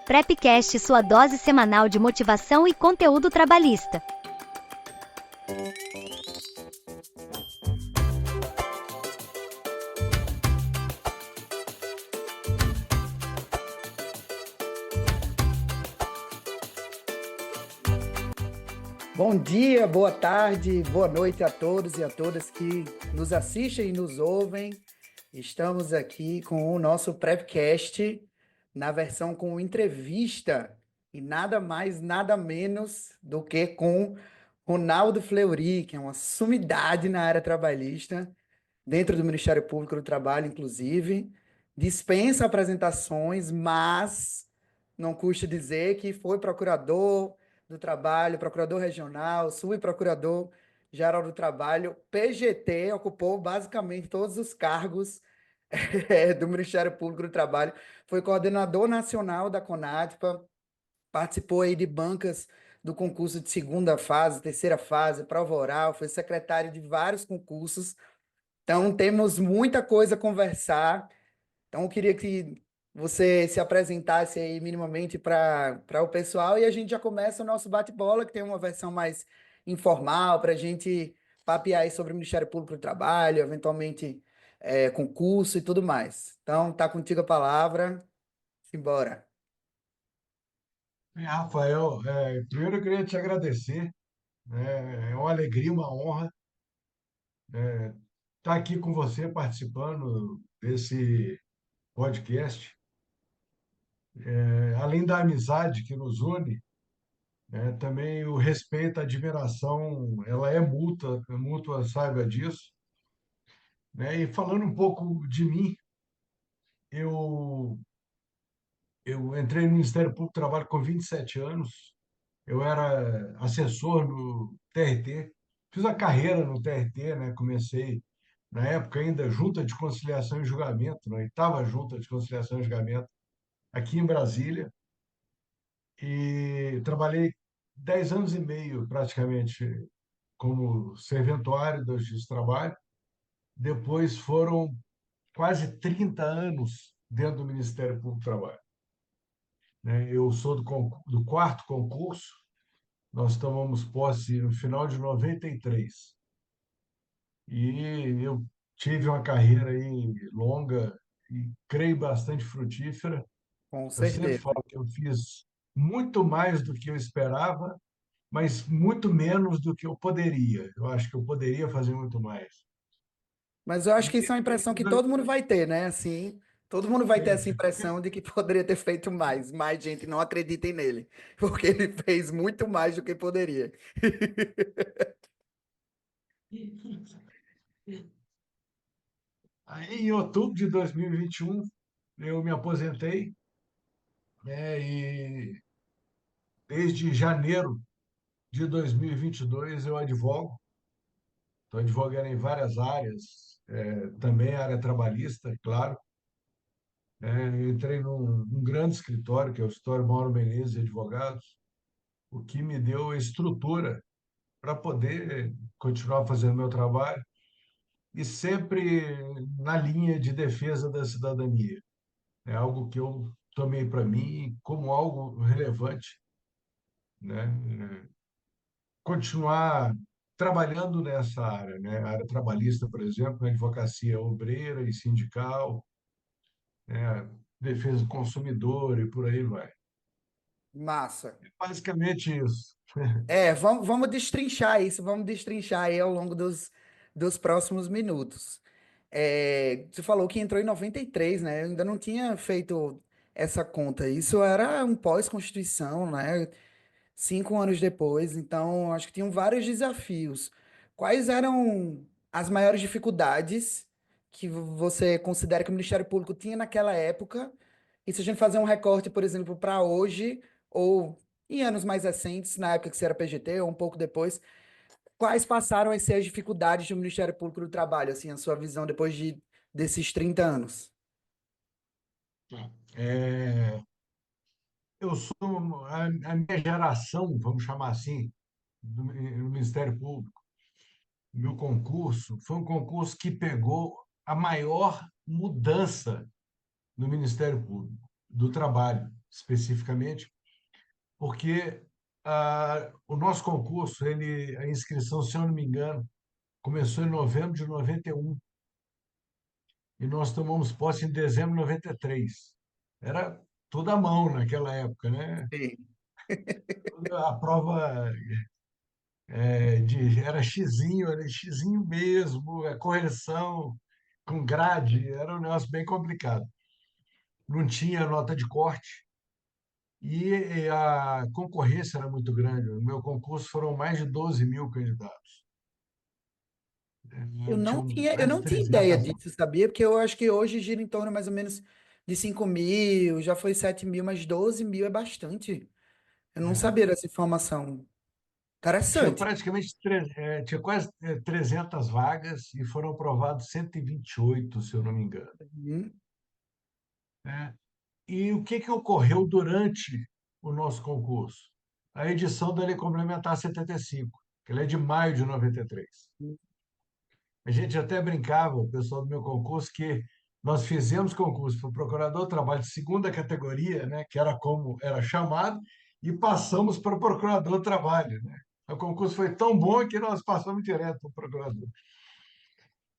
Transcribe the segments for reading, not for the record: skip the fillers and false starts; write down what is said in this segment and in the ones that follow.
Prepcast, sua dose semanal de motivação e conteúdo trabalhista. Bom dia, boa tarde, boa noite a todos e a todas que nos assistem e nos ouvem. Estamos aqui com o nosso Prepcast na versão com entrevista e nada mais, nada menos do que com Ronaldo Fleury, que é uma sumidade na área trabalhista, dentro do Ministério Público do Trabalho, inclusive. Dispensa apresentações, mas não custa dizer que foi procurador do Trabalho, procurador regional, subprocurador-geral do Trabalho, PGT, ocupou basicamente todos os cargos do Ministério Público do Trabalho, foi coordenador nacional da CONADPA, participou aí de bancas do concurso de segunda fase, terceira fase, prova oral, foi secretário de vários concursos. Então, temos muita coisa a conversar. Então, eu queria que você se apresentasse aí minimamente para o pessoal e a gente já começa o nosso bate-bola, que tem uma versão mais informal para a gente papear aí sobre o Ministério Público do Trabalho, eventualmente concurso e tudo mais. Então, tá contigo a palavra. Simbora. Rafael, primeiro eu queria te agradecer, né? É uma alegria, uma honra estar aqui com você participando desse podcast. Além da amizade que nos une, também o respeito, a admiração, ela é mútua, saiba disso, né? E falando um pouco de mim, eu, eu entrei no Ministério Público do Trabalho com 27 anos. Eu era assessor no TRT, fiz a carreira no TRT, né? Comecei, na época ainda, Junta de Conciliação e Julgamento, na oitava Junta de Conciliação e Julgamento, aqui em Brasília, e trabalhei 10 anos e meio, praticamente, como serventuário da Justiça do Trabalho. Depois foram quase 30 anos dentro do Ministério Público do Trabalho, né? Eu sou do quarto concurso. Nós tomamos posse no final de 93. E eu tive uma carreira aí longa e creio bastante frutífera. Com Eu sempre certeza. falo que eu fiz muito mais do que eu esperava, mas muito menos do que eu poderia. Eu acho que eu poderia fazer muito mais. Mas eu acho que isso é uma E, impressão que todo mundo vai ter, né? Assim, todo mundo vai ter essa impressão de que poderia ter feito mais, mas gente não acreditem nele, porque ele fez muito mais do que poderia. aí, em outubro de 2021, eu me aposentei, né, e desde janeiro de 2022 eu advogo. Estou advogando em várias áreas, também a área trabalhista, é claro. Eu entrei num grande escritório, que é o escritório Mauro Menezes Advogados, o que me deu a estrutura para poder continuar fazendo meu trabalho e sempre na linha de defesa da cidadania. É algo que eu tomei para mim como algo relevante, né? Continuar trabalhando nessa área, né? A área trabalhista, por exemplo, na advocacia obreira e sindical, né? Defesa do consumidor e por aí vai. Massa. Basicamente isso. Vamos destrinchar isso, vamos destrinchar aí ao longo dos próximos minutos. Você falou que entrou em 93, né? Eu ainda não tinha feito essa conta. Isso era um pós-constituição, né? 5 anos depois, então acho que tinham vários desafios. Quais eram as maiores dificuldades que você considera que o Ministério Público tinha naquela época? E se a gente fazer um recorte, por exemplo, para hoje, ou em anos mais recentes, na época que você era PGT, ou um pouco depois, quais passaram a ser as dificuldades do Ministério Público do Trabalho, assim, a sua visão depois desses 30 anos? É, eu sou a minha geração, vamos chamar assim, no Ministério Público. Meu concurso foi um concurso que pegou a maior mudança no Ministério Público do Trabalho. especificamente, porque o nosso concurso, a inscrição, se eu não me engano, começou em novembro de 91 e nós tomamos posse em dezembro de 93. Era tudo à mão naquela época, né? Sim. A prova era xizinho, era xizinho mesmo, a correção com grade, era um negócio bem complicado. Não tinha nota de corte e a concorrência era muito grande. No meu concurso foram mais de 12 mil candidatos. Tinham Eu mais de não tinha ideia 300 disso, sabia? Porque eu acho que hoje gira em torno mais ou menos de 5.000, já foi 7.000, mas 12.000 é bastante. Eu não vagas. sabia dessa informação. Tinha Interessante. praticamente tinha quase 300 vagas e foram aprovados 128, se eu não me engano. Uhum. Né? E o que ocorreu durante o nosso concurso? A edição da Lei Complementar 75, que ela é de maio de 93. A gente até brincava, o pessoal do meu concurso, que nós fizemos concurso para o procurador do trabalho de segunda categoria, né, que era como era chamado, e passamos para o procurador do trabalho, né? O concurso foi tão bom que nós passamos direto para o procurador.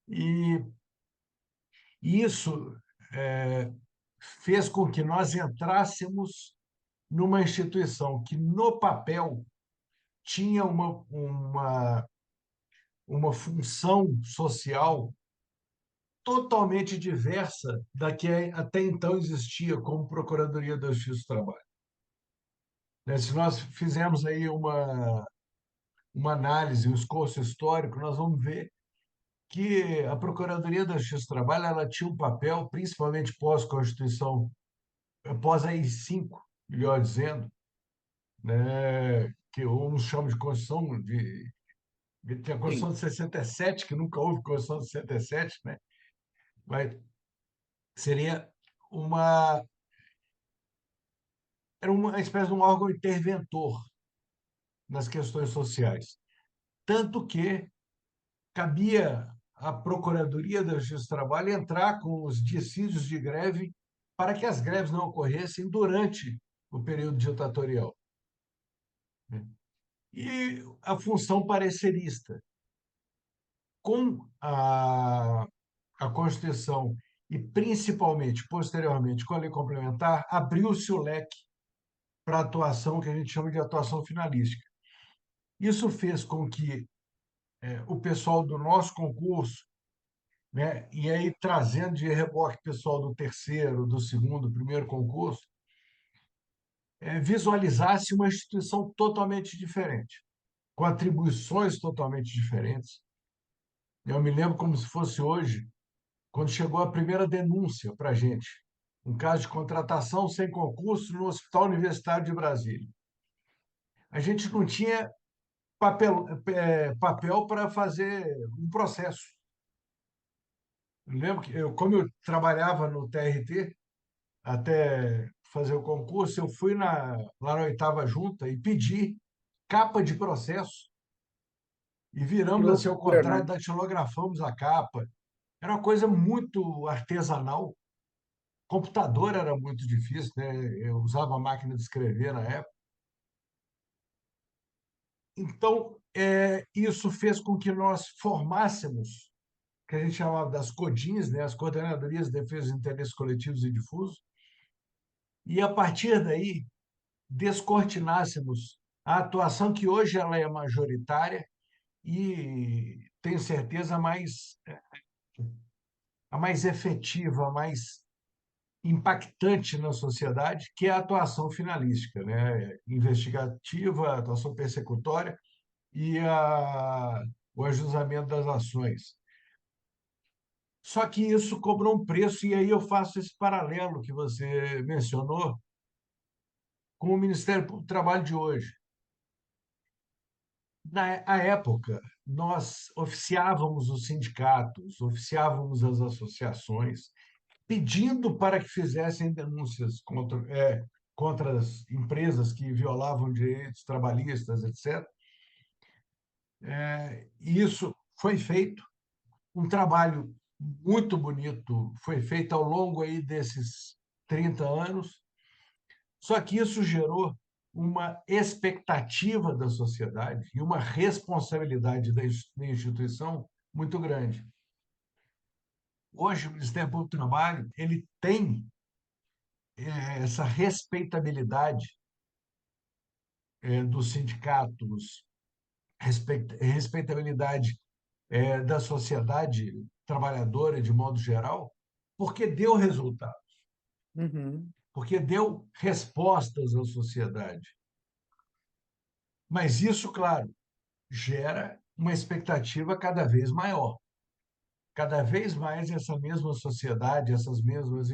E isso é, fez com que nós entrássemos numa instituição que, no papel, tinha uma função social totalmente diversa da que até então existia como Procuradoria da Justiça do Trabalho. Né? Se nós fizermos aí uma análise, um esforço histórico, nós vamos ver que a Procuradoria da Justiça do Trabalho ela tinha um papel, principalmente pós-Constituição, pós AI-5, melhor dizendo, né? Que uns chamam de Constituição tem a Sim. Constituição de 67, que nunca houve Constituição de 67, né? Mas seria uma era uma espécie de um órgão interventor nas questões sociais. Tanto que cabia à Procuradoria da Justiça do Trabalho entrar com os dissídios de greve para que as greves não ocorressem durante o período ditatorial. Né? E a função parecerista. Com a Constituição e, principalmente, posteriormente, com a lei complementar, abriu-se o leque para a atuação que a gente chama de atuação finalística. Isso fez com que o pessoal do nosso concurso, né, e aí trazendo de reboque pessoal do terceiro, do segundo, primeiro concurso, visualizasse uma instituição totalmente diferente, com atribuições totalmente diferentes. Eu me lembro como se fosse hoje, quando chegou a primeira denúncia para a gente, um caso de contratação sem concurso no Hospital Universitário de Brasília. A gente não tinha papel para fazer um processo. Eu lembro que, como eu trabalhava no TRT, até fazer o concurso, eu fui lá na oitava junta e pedi capa de processo e Que viramos assim ao loucura, contrário, né? datilografamos a capa. Era uma coisa muito artesanal. Computador era muito difícil, né? Eu usava máquina de escrever na época. Então, isso fez com que nós formássemos, que a gente chamava das CODINs, né? As Coordenadorias de Defesa dos Interesses Coletivos e Difusos, e a partir daí descortinássemos a atuação que hoje ela é majoritária e tenho certeza a mais efetiva, a mais impactante na sociedade, que é a atuação finalística, né? Investigativa, atuação persecutória e o ajuizamento das ações. Só que isso cobrou um preço, e aí eu faço esse paralelo que você mencionou com o Ministério Público do Trabalho de hoje. Na época, nós oficiávamos os sindicatos, oficiávamos as associações, pedindo para que fizessem denúncias contra as empresas que violavam direitos trabalhistas, etc. E isso foi feito. Um trabalho muito bonito foi feito ao longo aí desses 30 anos. Só que isso gerou uma expectativa da sociedade e uma responsabilidade da instituição muito grande. Hoje, o Ministério Público do Trabalho ele tem essa respeitabilidade dos sindicatos, respeitabilidade da sociedade trabalhadora de modo geral, porque deu resultado, Uhum, porque deu respostas à sociedade. Mas isso, claro, gera uma expectativa cada vez maior. Cada vez mais essa mesma sociedade, essas mesmas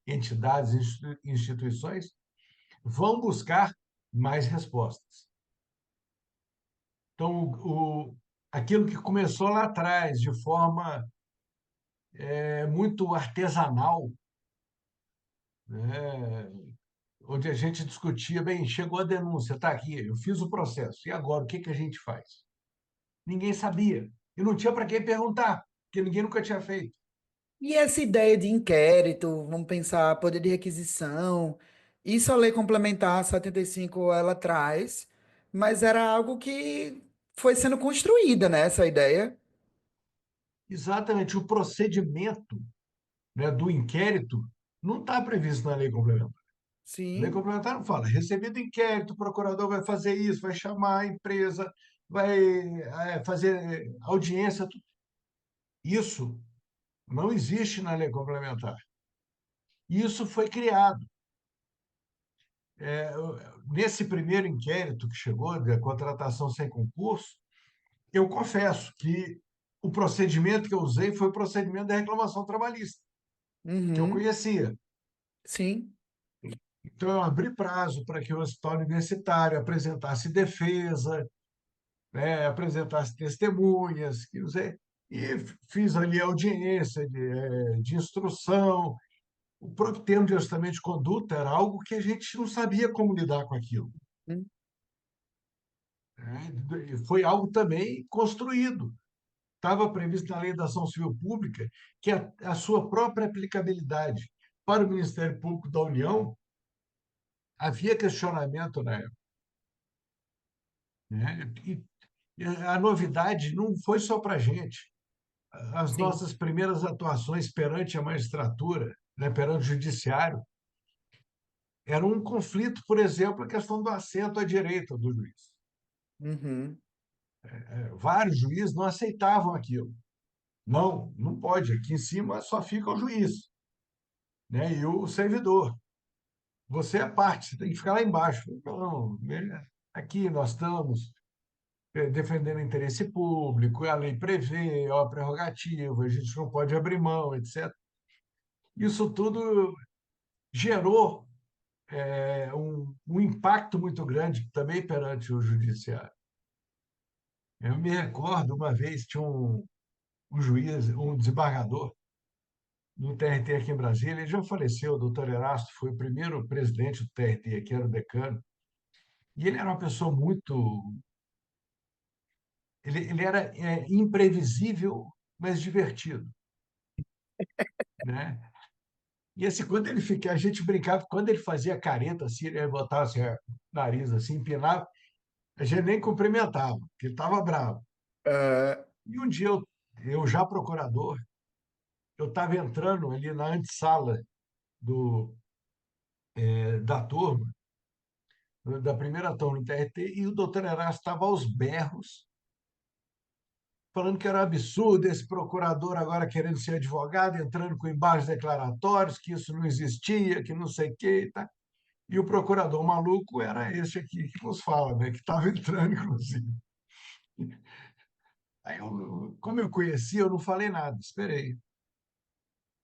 entidades, instituições, vão buscar mais respostas. Então, aquilo que começou lá atrás, de forma muito artesanal, né, onde a gente discutia, bem, chegou a denúncia, está aqui, eu fiz o processo, e agora o que, que a gente faz? Ninguém sabia. E não tinha para quem perguntar, porque ninguém nunca tinha feito. e essa ideia de inquérito, vamos pensar, poder de requisição, isso a Lei Complementar 75 ela traz, mas era algo que foi sendo construída, né, essa ideia? Exatamente, o procedimento, né, do inquérito não está previsto na lei complementar. A lei Sim. complementar não fala, recebido inquérito, o procurador vai fazer isso, vai chamar a empresa, vai fazer audiência. Isso não existe na lei complementar. Isso foi criado. É, Nesse primeiro inquérito que chegou, da contratação sem concurso, eu confesso que o procedimento que eu usei foi o procedimento da reclamação trabalhista, que eu Uhum. conhecia. Sim. Então, eu abri prazo para que o hospital universitário apresentasse defesa, né, apresentasse testemunhas, que não sei, e fiz ali audiência de instrução. O próprio termo de ajustamento de conduta era algo que a gente não sabia como lidar com aquilo, Hum, né? E foi algo também construído. Estava previsto na Lei da Ação Civil Pública que a sua própria aplicabilidade para o Ministério Público da União havia questionamento na época, né? E a novidade não foi só para a gente. As sim. nossas primeiras atuações perante a magistratura, né, perante o judiciário, era um conflito, por exemplo, a questão do assento à direita do juiz. Uhum. Vários juízes não aceitavam aquilo. Não, não pode. Aqui em cima só fica o juiz, né, e o servidor. Você é parte, você tem que ficar lá embaixo. Não, né, aqui nós estamos defendendo o interesse público, a lei prevê, é uma prerrogativa, a gente não pode abrir mão, etc. Isso tudo gerou um impacto muito grande também perante o judiciário. Eu me recordo, uma vez, tinha um juiz, um desembargador do TRT aqui em Brasília, ele já faleceu, o doutor Erasto, foi o primeiro presidente do TRT, que era o decano, e ele era uma pessoa muito. Ele era imprevisível, mas divertido, né? E assim, quando ele fica, a gente brincava, quando ele fazia careta, assim, ele botava assim, o nariz assim, empinava, a gente nem cumprimentava, porque ele estava bravo. Ah, E um dia eu já procurador, eu estava entrando ali na antessala da turma, da primeira turma do TRT, e o doutor Erasto estava aos berros, falando que era um absurdo esse procurador agora querendo ser advogado, entrando com embargos declaratórios, que isso não existia, que não sei o quê, tá? E o procurador maluco era esse aqui que nos fala, né? Que estava entrando, inclusive. Aí, como eu conhecia, eu não falei nada, esperei.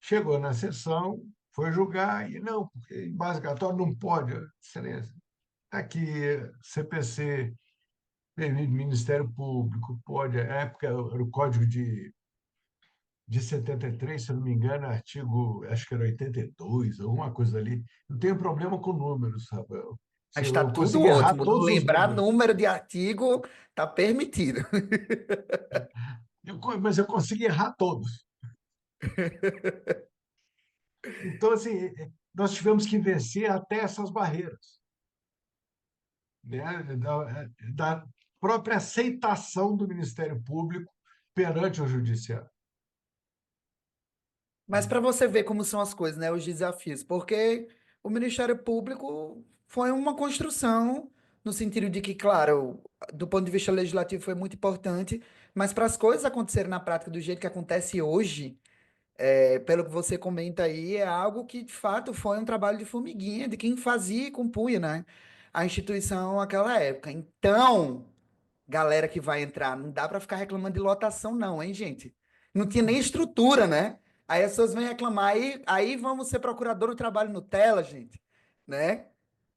Chegou na sessão, foi julgar, e não, porque embasgatório não pode, excelência. Está aqui, CPC, Ministério Público, pode, na época era o Código de 73, se eu não me engano, artigo, acho que era 82, alguma coisa ali. Não tenho problema com números, Rafael. Se mas está eu tudo consegui errar ótimo. Não todos os lembrar números, número de artigo tá permitido. mas eu consegui errar todos. Então, assim, nós tivemos que vencer até essas barreiras, né? Da própria aceitação do Ministério Público perante o Judiciário. Mas para você ver como são as coisas, né, os desafios, porque o Ministério Público foi uma construção no sentido de que, claro, do ponto de vista legislativo foi muito importante, mas para as coisas acontecerem na prática do jeito que acontece hoje, pelo que você comenta aí, é algo que de fato foi um trabalho de formiguinha de quem fazia e compunha, né, a instituição naquela época. Então, galera que vai entrar. Não dá para ficar reclamando de lotação, não, hein, gente? Não tinha nem estrutura, né? Aí as pessoas vêm reclamar, aí vamos ser procurador do trabalho Nutella, gente, né?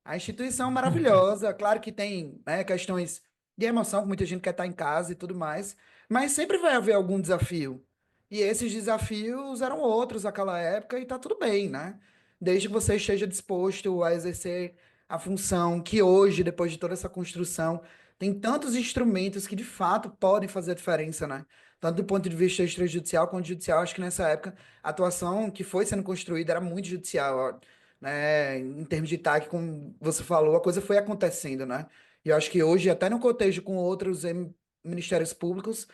A instituição é maravilhosa, claro que tem, né, questões de emoção, que muita gente quer estar em casa e tudo mais, mas sempre vai haver algum desafio. E esses desafios eram outros naquela época e tá tudo bem, né? Desde que você esteja disposto a exercer a função que hoje, depois de toda essa construção, tem tantos instrumentos que de fato podem fazer a diferença, né? Tanto do ponto de vista extrajudicial quanto judicial, acho que nessa época a atuação que foi sendo construída era muito judicial, né? Em termos de TAC, como você falou, a coisa foi acontecendo, né? E eu acho que hoje, até no cotejo com outros ministérios públicos,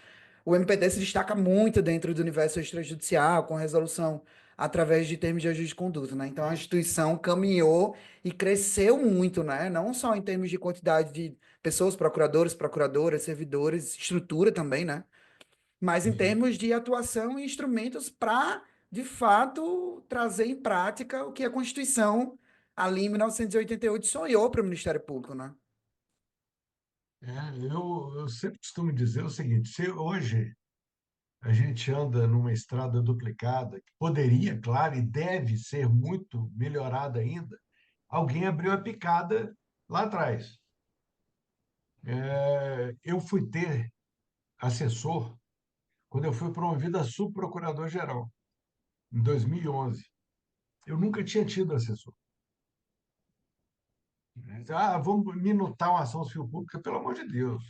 o MPT se destaca muito dentro do universo extrajudicial, com resolução através de termos de ajuste de conduta, né? Então a instituição caminhou e cresceu muito, né? Não só em termos de quantidade de pessoas, procuradores, procuradoras, servidores, estrutura também, né? Mas em Sim. termos de atuação e instrumentos para, de fato, trazer em prática o que a Constituição, ali em 1988, sonhou para o Ministério Público, né? Eu sempre costumo dizer o seguinte: se hoje a gente anda numa estrada duplicada, que poderia, claro, e deve ser muito melhorada ainda, alguém abriu a picada lá atrás. Eu fui ter assessor quando eu fui promovido a subprocurador-geral, em 2011. Eu nunca tinha tido assessor. Vamos minutar uma ação civil pública, pelo amor de Deus.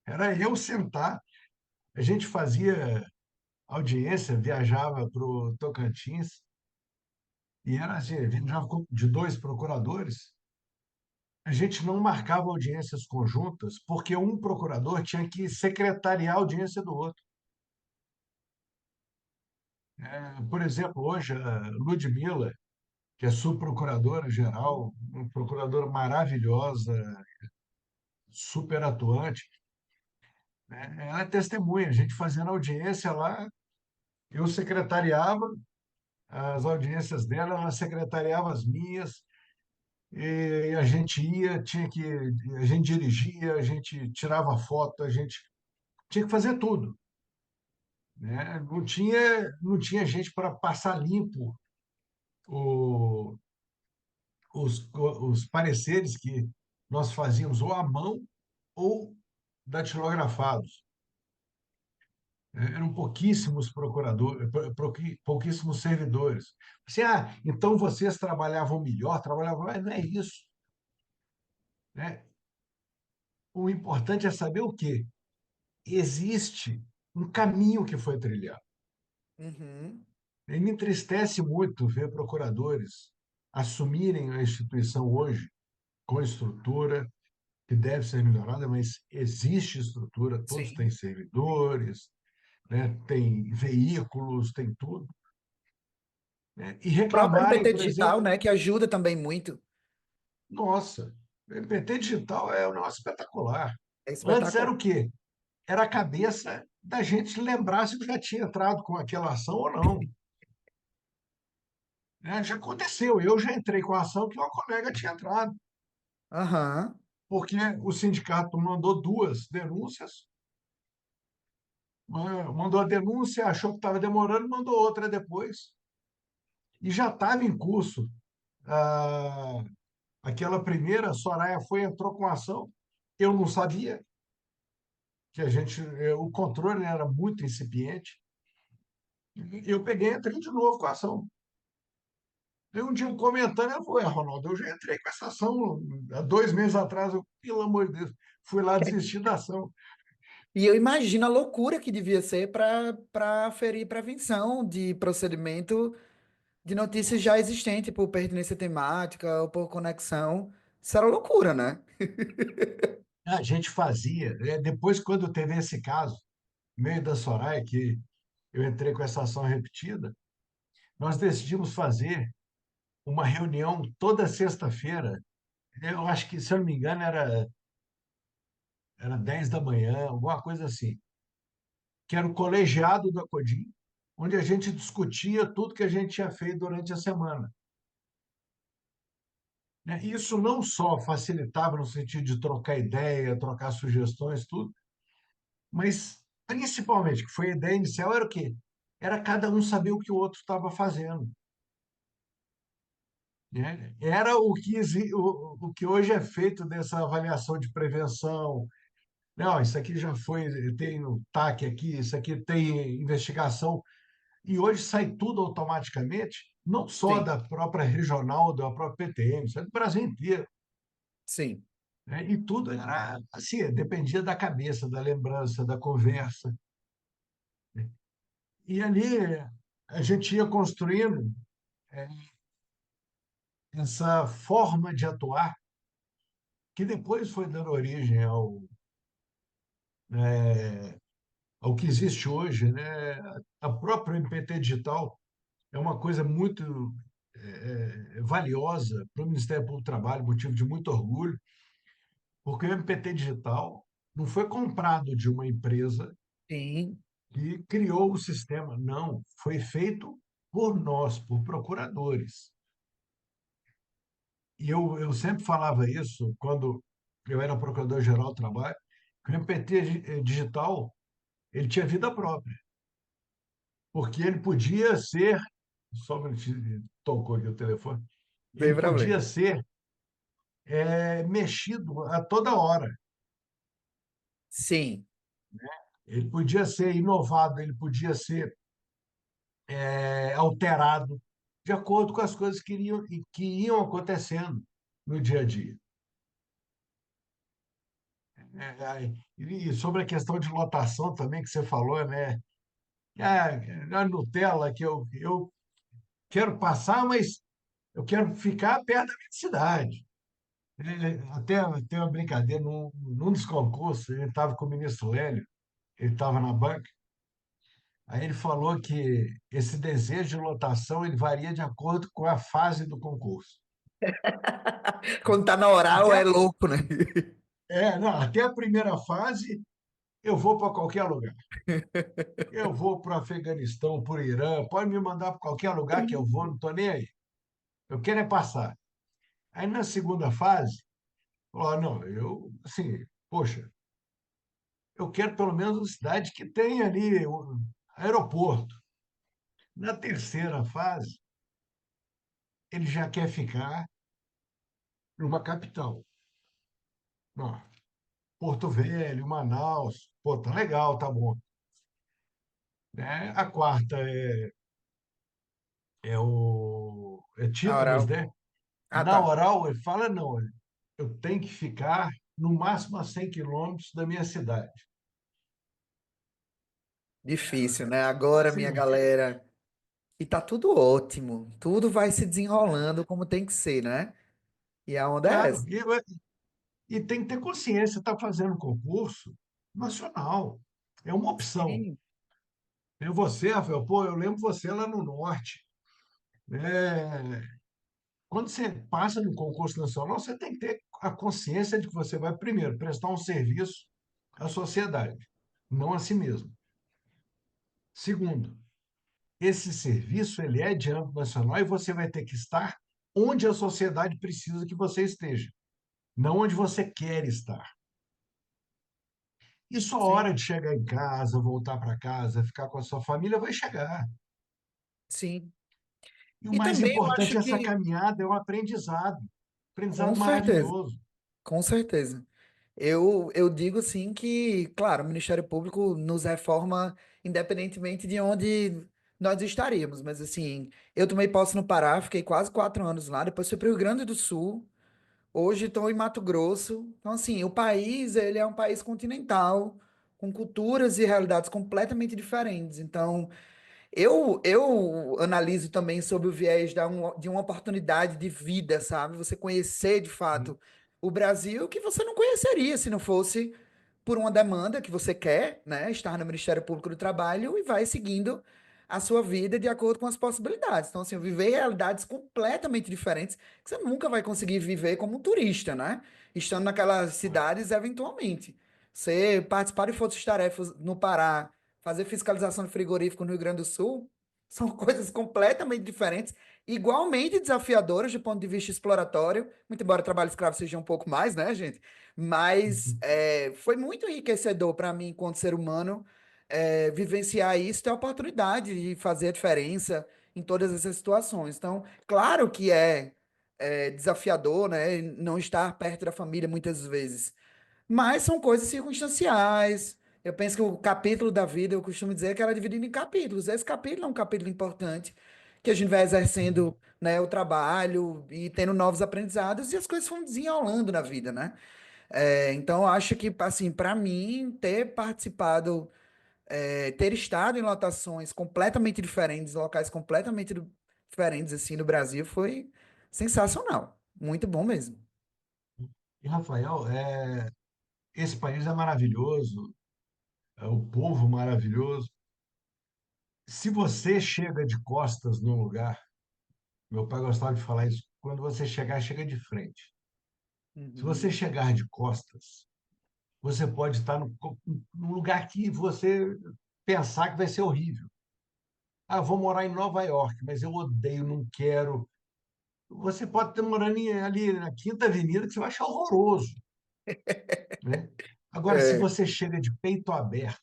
Era eu sentar, a gente fazia audiência, viajava para o Tocantins, e era assim, a gente já de dois procuradores, a gente não marcava audiências conjuntas, porque um procurador tinha que secretariar a audiência do outro. Por exemplo, hoje, a Ludmila, que é subprocuradora-geral, uma procuradora maravilhosa, super atuante, né? Ela é testemunha, a gente fazendo audiência lá, eu secretariava as audiências dela, ela secretariava as minhas, e a gente a gente dirigia, a gente tirava foto, a gente tinha que fazer tudo, né? Não tinha gente para passar limpo o, os pareceres que nós fazíamos ou à mão ou datilografados. Eram pouquíssimos procuradores, pouquíssimos servidores. Então vocês trabalhavam melhor, trabalhavam. Mas não é isso, né? O importante é saber o quê? Existe um caminho que foi trilhado. Uhum. E me entristece muito ver procuradores assumirem a instituição hoje com estrutura que deve ser melhorada, mas existe estrutura, todos têm Sim. servidores, né? Tem veículos, tem tudo, né? E O próprio reclamarem, MPT por Digital, exemplo, né, que ajuda também muito. nossa, o MPT digital é um negócio espetacular. É Antes era espetacular. o quê? Era a cabeça da gente lembrar se já tinha entrado com aquela ação ou não. Né? Já aconteceu, eu já entrei com a ação que uma colega tinha entrado, Aham. porque o sindicato mandou duas denúncias, mandou a denúncia, achou que estava demorando, mandou outra depois, e já estava em curso. Ah, aquela primeira, a Soraya foi, entrou com a ação, eu não sabia que o controle era muito incipiente, e eu peguei e entrei de novo com a ação. Aí um dia comentando, ela falou: Ronaldo, eu já entrei com essa ação há 2 meses atrás. Pelo amor de Deus, fui lá desistir da ação. E eu imagino a loucura que devia ser para ferir prevenção de procedimento de notícias já existentes por pertinência temática ou por conexão. Isso era loucura, né? A gente fazia, depois, quando teve esse caso, no meio da Soraya, que eu entrei com essa ação repetida, nós decidimos fazer uma reunião toda sexta-feira. Eu acho que, se eu não me engano, era 10 da manhã, alguma coisa assim, que era o colegiado da Codim, onde a gente discutia tudo que a gente tinha feito durante a semana. Né? Isso não só facilitava no sentido de trocar ideia, trocar sugestões, tudo, mas principalmente, que foi a ideia inicial, era o quê? Era cada um saber o que o outro estava fazendo. Né? Era o que hoje é feito dessa avaliação de prevenção. Não, isso aqui já foi, tem o TAC aqui, isso aqui tem investigação. E hoje sai tudo automaticamente, não só Sim, da própria regional, da própria PTM, isso é do Brasil inteiro. sim. Né? E tudo era assim, dependia da cabeça, da lembrança, da conversa. E ali a gente ia construindo essa forma de atuar, que depois foi dando origem ao que existe hoje, né? A própria MPT Digital é uma coisa muito valiosa para o Ministério Público do Trabalho, motivo de muito orgulho, porque o MPT Digital não foi comprado de uma empresa Sim, que criou o sistema, não, foi feito por nós, por procuradores. E eu sempre falava isso quando eu era procurador-geral do trabalho, que o MPT digital ele tinha vida própria, porque ele podia ser, só um minutinho, tocou aqui o telefone, sem ele problema. podia ser mexido a toda hora, Sim, ele podia ser inovado, ele podia ser alterado de acordo com as coisas que iam acontecendo no dia a dia. E sobre a questão de lotação também que você falou, né? A Nutella que eu quero passar, mas eu quero ficar perto da minha cidade. Até tem uma brincadeira, num dos concursos, ele estava com o ministro Lélio, ele estava na banca, aí ele falou que esse desejo de lotação ele varia de acordo com a fase do concurso. quando tá na oral Até, é louco, né? não, até a primeira fase, eu vou para qualquer lugar. Eu vou para o Afeganistão, para o Irã, pode me mandar para qualquer lugar que eu vou, não estou nem aí. Eu quero é passar. Aí na segunda fase, falou, não, assim, poxa, eu quero pelo menos uma cidade que tenha ali um aeroporto. Na terceira fase, ele já quer ficar numa capital. Não, Porto Velho, Manaus, pô, tá legal, tá bom. Né? A quarta é Na títulos, oral. né? Ah, Na tá. oral, ele fala, não, eu tenho que ficar no máximo a 100 quilômetros da minha cidade. Difícil, né? Agora, minha Sim, galera. E tá tudo ótimo. Tudo vai se desenrolando como tem que ser, né? E a onda é claro. essa. E tem que ter consciência, está fazendo concurso nacional. É uma opção. Sim, É você, Rafael, pô, eu lembro você lá no norte. É, quando você passa no concurso nacional, você tem que ter a consciência de que você vai, primeiro, prestar um serviço à sociedade, não a si mesmo. Segundo, esse serviço ele é de âmbito nacional e você vai ter que estar onde a sociedade precisa que você esteja, não onde você quer estar. E sua sim, hora de chegar em casa, voltar para casa, ficar com a sua família vai chegar. sim. E o E mais também eu importante, acho essa que, caminhada é um com aprendizado certeza, maravilhoso. com certeza. Eu digo assim que, claro, o Ministério Público nos reforma independentemente de onde nós estaríamos. Mas assim, eu tomei posse no Pará, fiquei quase 4 anos lá, depois fui para o Rio Grande do Sul. Hoje estou em Mato Grosso. Então, assim, o país, ele é um país continental, com culturas e realidades completamente diferentes. Então, Eu analiso também sobre o viés de uma oportunidade de vida, sabe? Você conhecer de fato o Brasil que você não conheceria se não fosse por uma demanda que você quer, né? Estar no Ministério Público do Trabalho e vai seguindo a sua vida de acordo com as possibilidades. Então, assim, viver realidades completamente diferentes que você nunca vai conseguir viver como um turista, né? Estando naquelas cidades, eventualmente. Você participar de forças-tarefas no Pará, fazer fiscalização de frigorífico no Rio Grande do Sul, são coisas completamente diferentes, igualmente desafiadoras do ponto de vista exploratório, muito embora o trabalho escravo seja um pouco mais, né, gente? Mas foi muito enriquecedor para mim, enquanto ser humano, vivenciar isso, ter a oportunidade de fazer a diferença em todas essas situações. Então, claro que é desafiador, né, não estar perto da família muitas vezes. Mas são coisas circunstanciais. Eu penso que o capítulo da vida, eu costumo dizer que ela é dividida em capítulos. Esse capítulo é um capítulo importante, que a gente vai exercendo, né, o trabalho e tendo novos aprendizados, e as coisas vão desenrolando na vida, né? Então, eu acho que, assim, para mim, ter participado, ter estado em lotações completamente diferentes, locais completamente diferentes, assim, no Brasil, foi sensacional. Muito bom mesmo. E, Rafael, esse país é maravilhoso, é o povo maravilhoso. Se você chega de costas num lugar, meu pai gostava de falar isso, quando você chegar, chega de frente. Se você Uhum. chegar de costas, você pode estar num lugar que você pensar que vai ser horrível. Ah, eu vou morar em Nova York, mas eu odeio, não quero. Você pode estar morando ali na Quinta Avenida, que você vai achar horroroso, né? Agora, se É, você chega de peito aberto,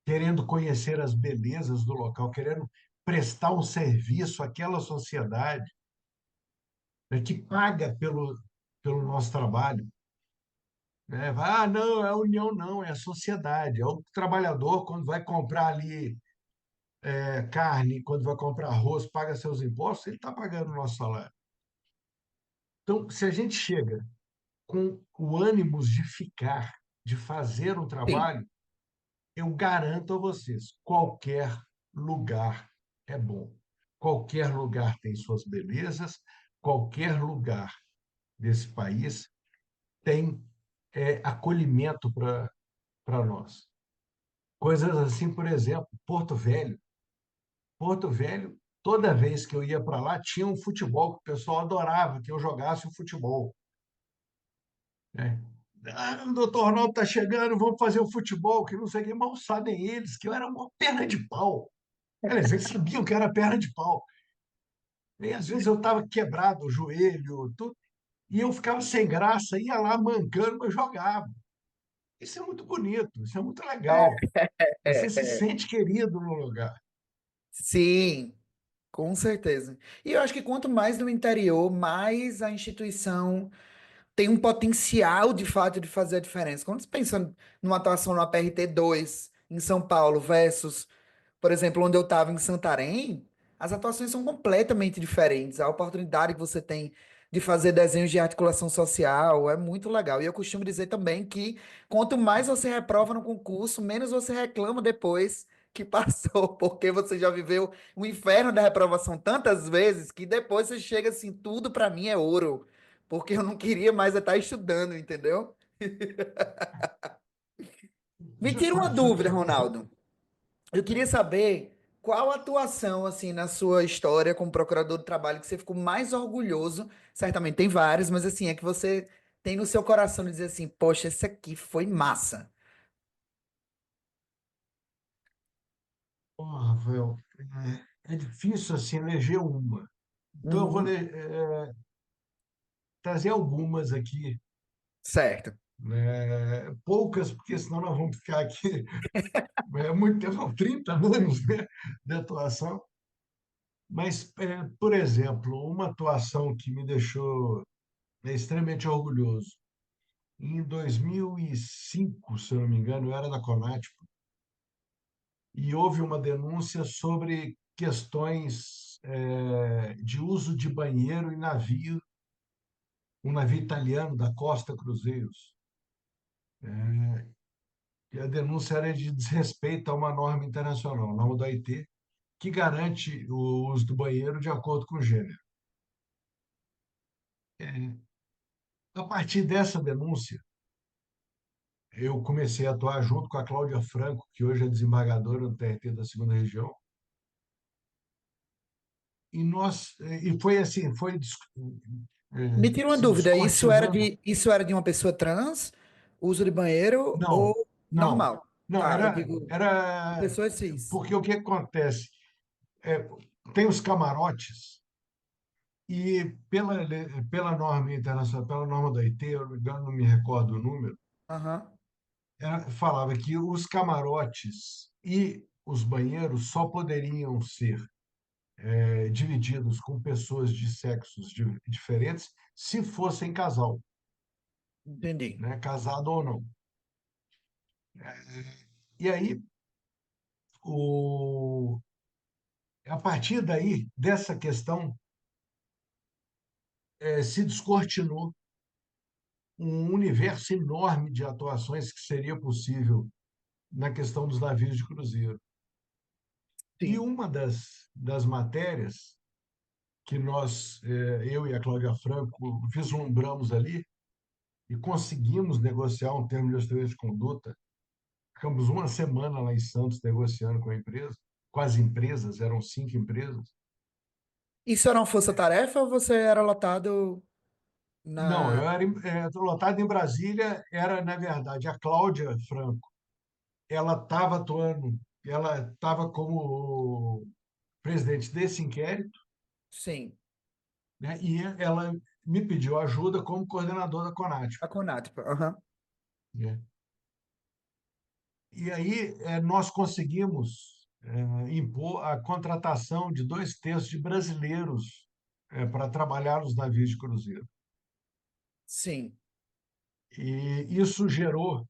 querendo conhecer as belezas do local, querendo prestar um serviço àquela sociedade, né, que paga pelo nosso trabalho, né? Ah, não, é a união, não, é a sociedade. É o trabalhador, quando vai comprar ali carne, quando vai comprar arroz, paga seus impostos, ele está pagando o nosso salário. Então, se a gente chega com o ânimo de ficar, de fazer um sim. trabalho, eu garanto a vocês, qualquer lugar é bom. Qualquer lugar tem suas belezas, qualquer lugar desse país tem acolhimento para nós. Coisas assim, por exemplo, Porto Velho. Porto Velho, toda vez que eu ia para lá, tinha um futebol que o pessoal adorava que eu jogasse o futebol, né? Ah, o doutor Ronaldo está chegando, vamos fazer o futebol, que não sei o que, mal sabem eles que eu era uma perna de pau. Eles sabiam que era perna de pau. E às vezes eu estava quebrado, o joelho, tudo, e eu ficava sem graça, ia lá mancando, mas jogava. Isso é muito bonito, isso é muito legal. Você se É. sente querido no lugar. Sim, com certeza. E eu acho que quanto mais no interior, mais a instituição tem um potencial de fato de fazer a diferença. Quando você pensa numa atuação no APRT 2 em São Paulo versus, por exemplo, onde eu estava em Santarém, as atuações são completamente diferentes. A oportunidade que você tem de fazer desenhos de articulação social é muito legal. E eu costumo dizer também que quanto mais você reprova no concurso, menos você reclama depois que passou, porque você já viveu o inferno da reprovação tantas vezes que depois você chega assim, tudo para mim é ouro, porque eu não queria mais estar estudando, entendeu? Me Deixa eu tira uma só dúvida, te. Ronaldo. Eu queria saber qual atuação, assim, na sua história como procurador do trabalho que você ficou mais orgulhoso. Certamente tem várias, mas assim, é que você tem no seu coração de dizer assim, poxa, esse aqui foi massa. Oh, Rafael, é difícil assim eleger uma. Então eu vou Uhum, trazer algumas aqui, certo. né? Poucas, porque senão nós vamos ficar aqui muito tempo, são 30 anos, né, de atuação. Mas, por exemplo, uma atuação que me deixou extremamente orgulhoso. Em 2005, se eu não me engano, eu era da Conatpo, e houve uma denúncia sobre questões de uso de banheiro em navio, um navio italiano da Costa Cruzeiros. que a denúncia era de desrespeito a uma norma internacional, a norma da OIT, que garante o uso do banheiro de acordo com o gênero. A partir dessa denúncia, eu comecei a atuar junto com a Cláudia Franco, que hoje é desembargadora do TRT da Segunda Região, e foi assim, Me tira uma se dúvida, descortinando. isso era de uma pessoa trans, uso de banheiro Não, ou não, normal? não, Tá, eu digo, de era pessoas cis. porque o que acontece? É, tem os camarotes e pela norma internacional, pela norma da OIT, eu não me recordo o número, Aham, falava que os camarotes e os banheiros só poderiam ser divididos com pessoas de sexos diferentes se fossem casal, entendi. né? Casado ou não. E aí, o, a partir daí, dessa questão, se descortinou um universo enorme de atuações que seria possível na questão dos navios de cruzeiro. E Sim. uma das matérias que eu e a Cláudia Franco, vislumbramos ali e conseguimos negociar um termo de auxílio de conduta. Ficamos uma semana lá em Santos negociando com a empresa, com as empresas, eram 5 empresas. Isso era uma força-tarefa ou você era lotado Não, na. eu era lotado em Brasília, era, na verdade, a Cláudia Franco. Ela estava atuando, ela estava como presidente desse inquérito, Sim, né? E ela me pediu ajuda como coordenador da CONATIP, a Conatpa. Aham. né? E aí nós conseguimos impor a contratação de 2 terços de brasileiros para trabalhar nos navios de cruzeiro. Sim. E isso gerou,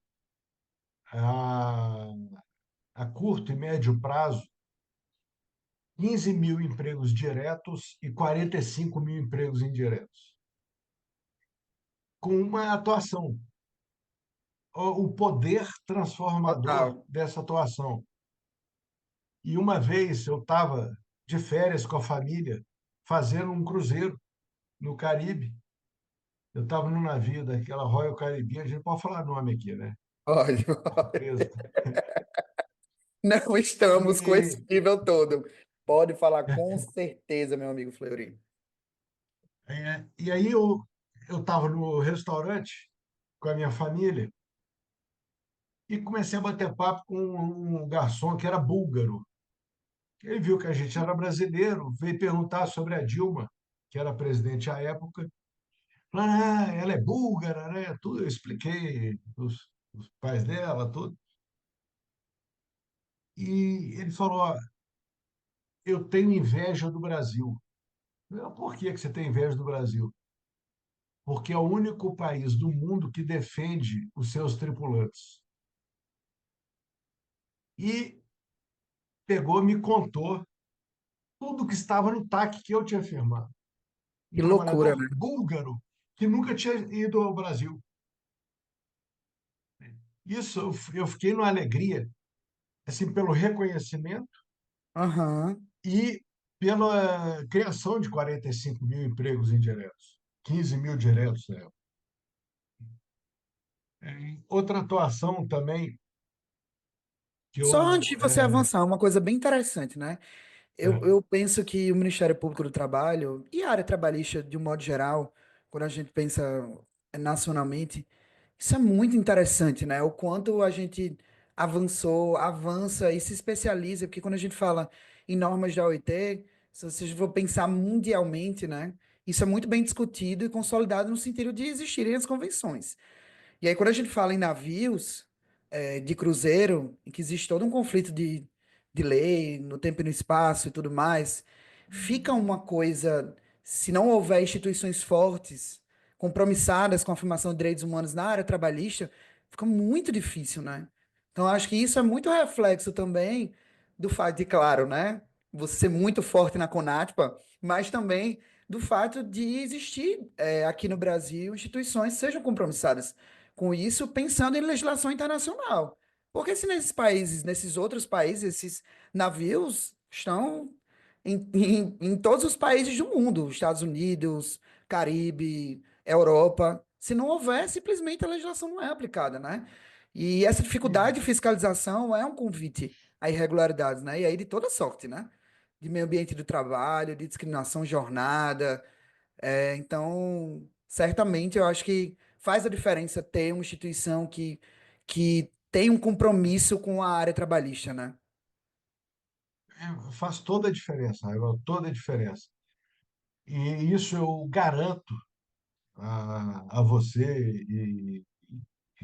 a, a curto e médio prazo, 15 mil empregos diretos e 45 mil empregos indiretos, com uma atuação, o poder transformador Total. dessa atuação. E uma vez eu estava de férias com a família, fazendo um cruzeiro no Caribe. Eu estava num navio daquela Royal Caribbean, a gente pode falar nome aqui, né? Olha, Empresa. não estamos com esse E, nível todo. Pode falar com certeza, meu amigo Fleury. e aí eu estava no restaurante com a minha família e comecei a bater papo com um garçom que era búlgaro. Ele viu que a gente era brasileiro, veio perguntar sobre a Dilma, que era presidente à época. Falou, ela é búlgara, né? Tudo, eu expliquei os pais dela, tudo. E ele falou, ó, eu tenho inveja do Brasil. Por que que você tem inveja do Brasil? Porque é o único país do mundo que defende os seus tripulantes. E pegou, me contou tudo que estava no TAC que eu tinha firmado. Um Que loucura, trabalhador né? búlgaro que nunca tinha ido ao Brasil. Isso eu fiquei numa alegria, assim, pelo reconhecimento Aham. e pela criação de 45 mil empregos indiretos, 15 mil diretos, né? Outra atuação também que Só antes eu de você avançar, uma coisa bem interessante, né? Eu penso que o Ministério Público do Trabalho e a área trabalhista, de um modo geral, quando a gente pensa nacionalmente, isso é muito interessante, né? O quanto a gente avançou, avança e se especializa, porque quando a gente fala em normas da OIT, se vocês for pensar mundialmente, né? Isso é muito bem discutido e consolidado no sentido de existirem as convenções. E aí, quando a gente fala em navios, de cruzeiro, em que existe todo um conflito de lei, no tempo e no espaço e tudo mais, fica uma coisa, se não houver instituições fortes, compromissadas com a afirmação de direitos humanos na área trabalhista, fica muito difícil, né? Então, eu acho que isso é muito reflexo também do fato de, claro, né? Você ser muito forte na CONATPA, mas também do fato de existir, aqui no Brasil instituições que sejam compromissadas com isso, pensando em legislação internacional. Porque se nesses países, nesses outros países, esses navios estão em todos os países do mundo, Estados Unidos, Caribe, Europa. Se não houver, simplesmente a legislação não é aplicada, né? E essa dificuldade de Isso. fiscalização é um convite a irregularidades, né? E aí de toda sorte, né? De meio ambiente do trabalho, de discriminação, jornada. Então, certamente eu acho que faz a diferença ter uma instituição que tem um compromisso com a área trabalhista, né? Faz toda a diferença, Raíssa, toda a diferença. E isso eu garanto a você e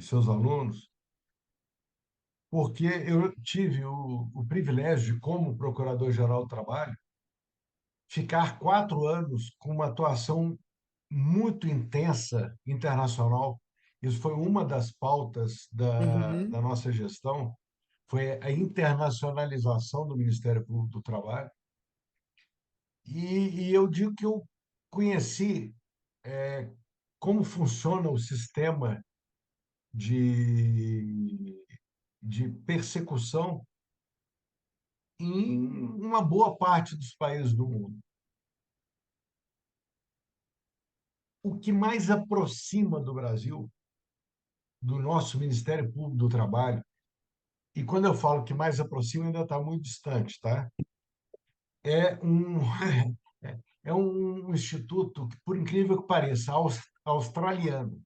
seus alunos, porque eu tive o privilégio de, como Procurador-Geral do Trabalho, ficar 4 anos com uma atuação muito intensa internacional. Isso foi uma das pautas da Uhum, nossa gestão, foi a internacionalização do Ministério Público do Trabalho. E eu digo que eu conheci como funciona o sistema de, de persecução em uma boa parte dos países do mundo. O que mais aproxima do Brasil, do nosso Ministério Público do Trabalho, e quando eu falo que mais aproxima, ainda está muito distante, tá? É um, é um instituto que, por incrível que pareça, australiano.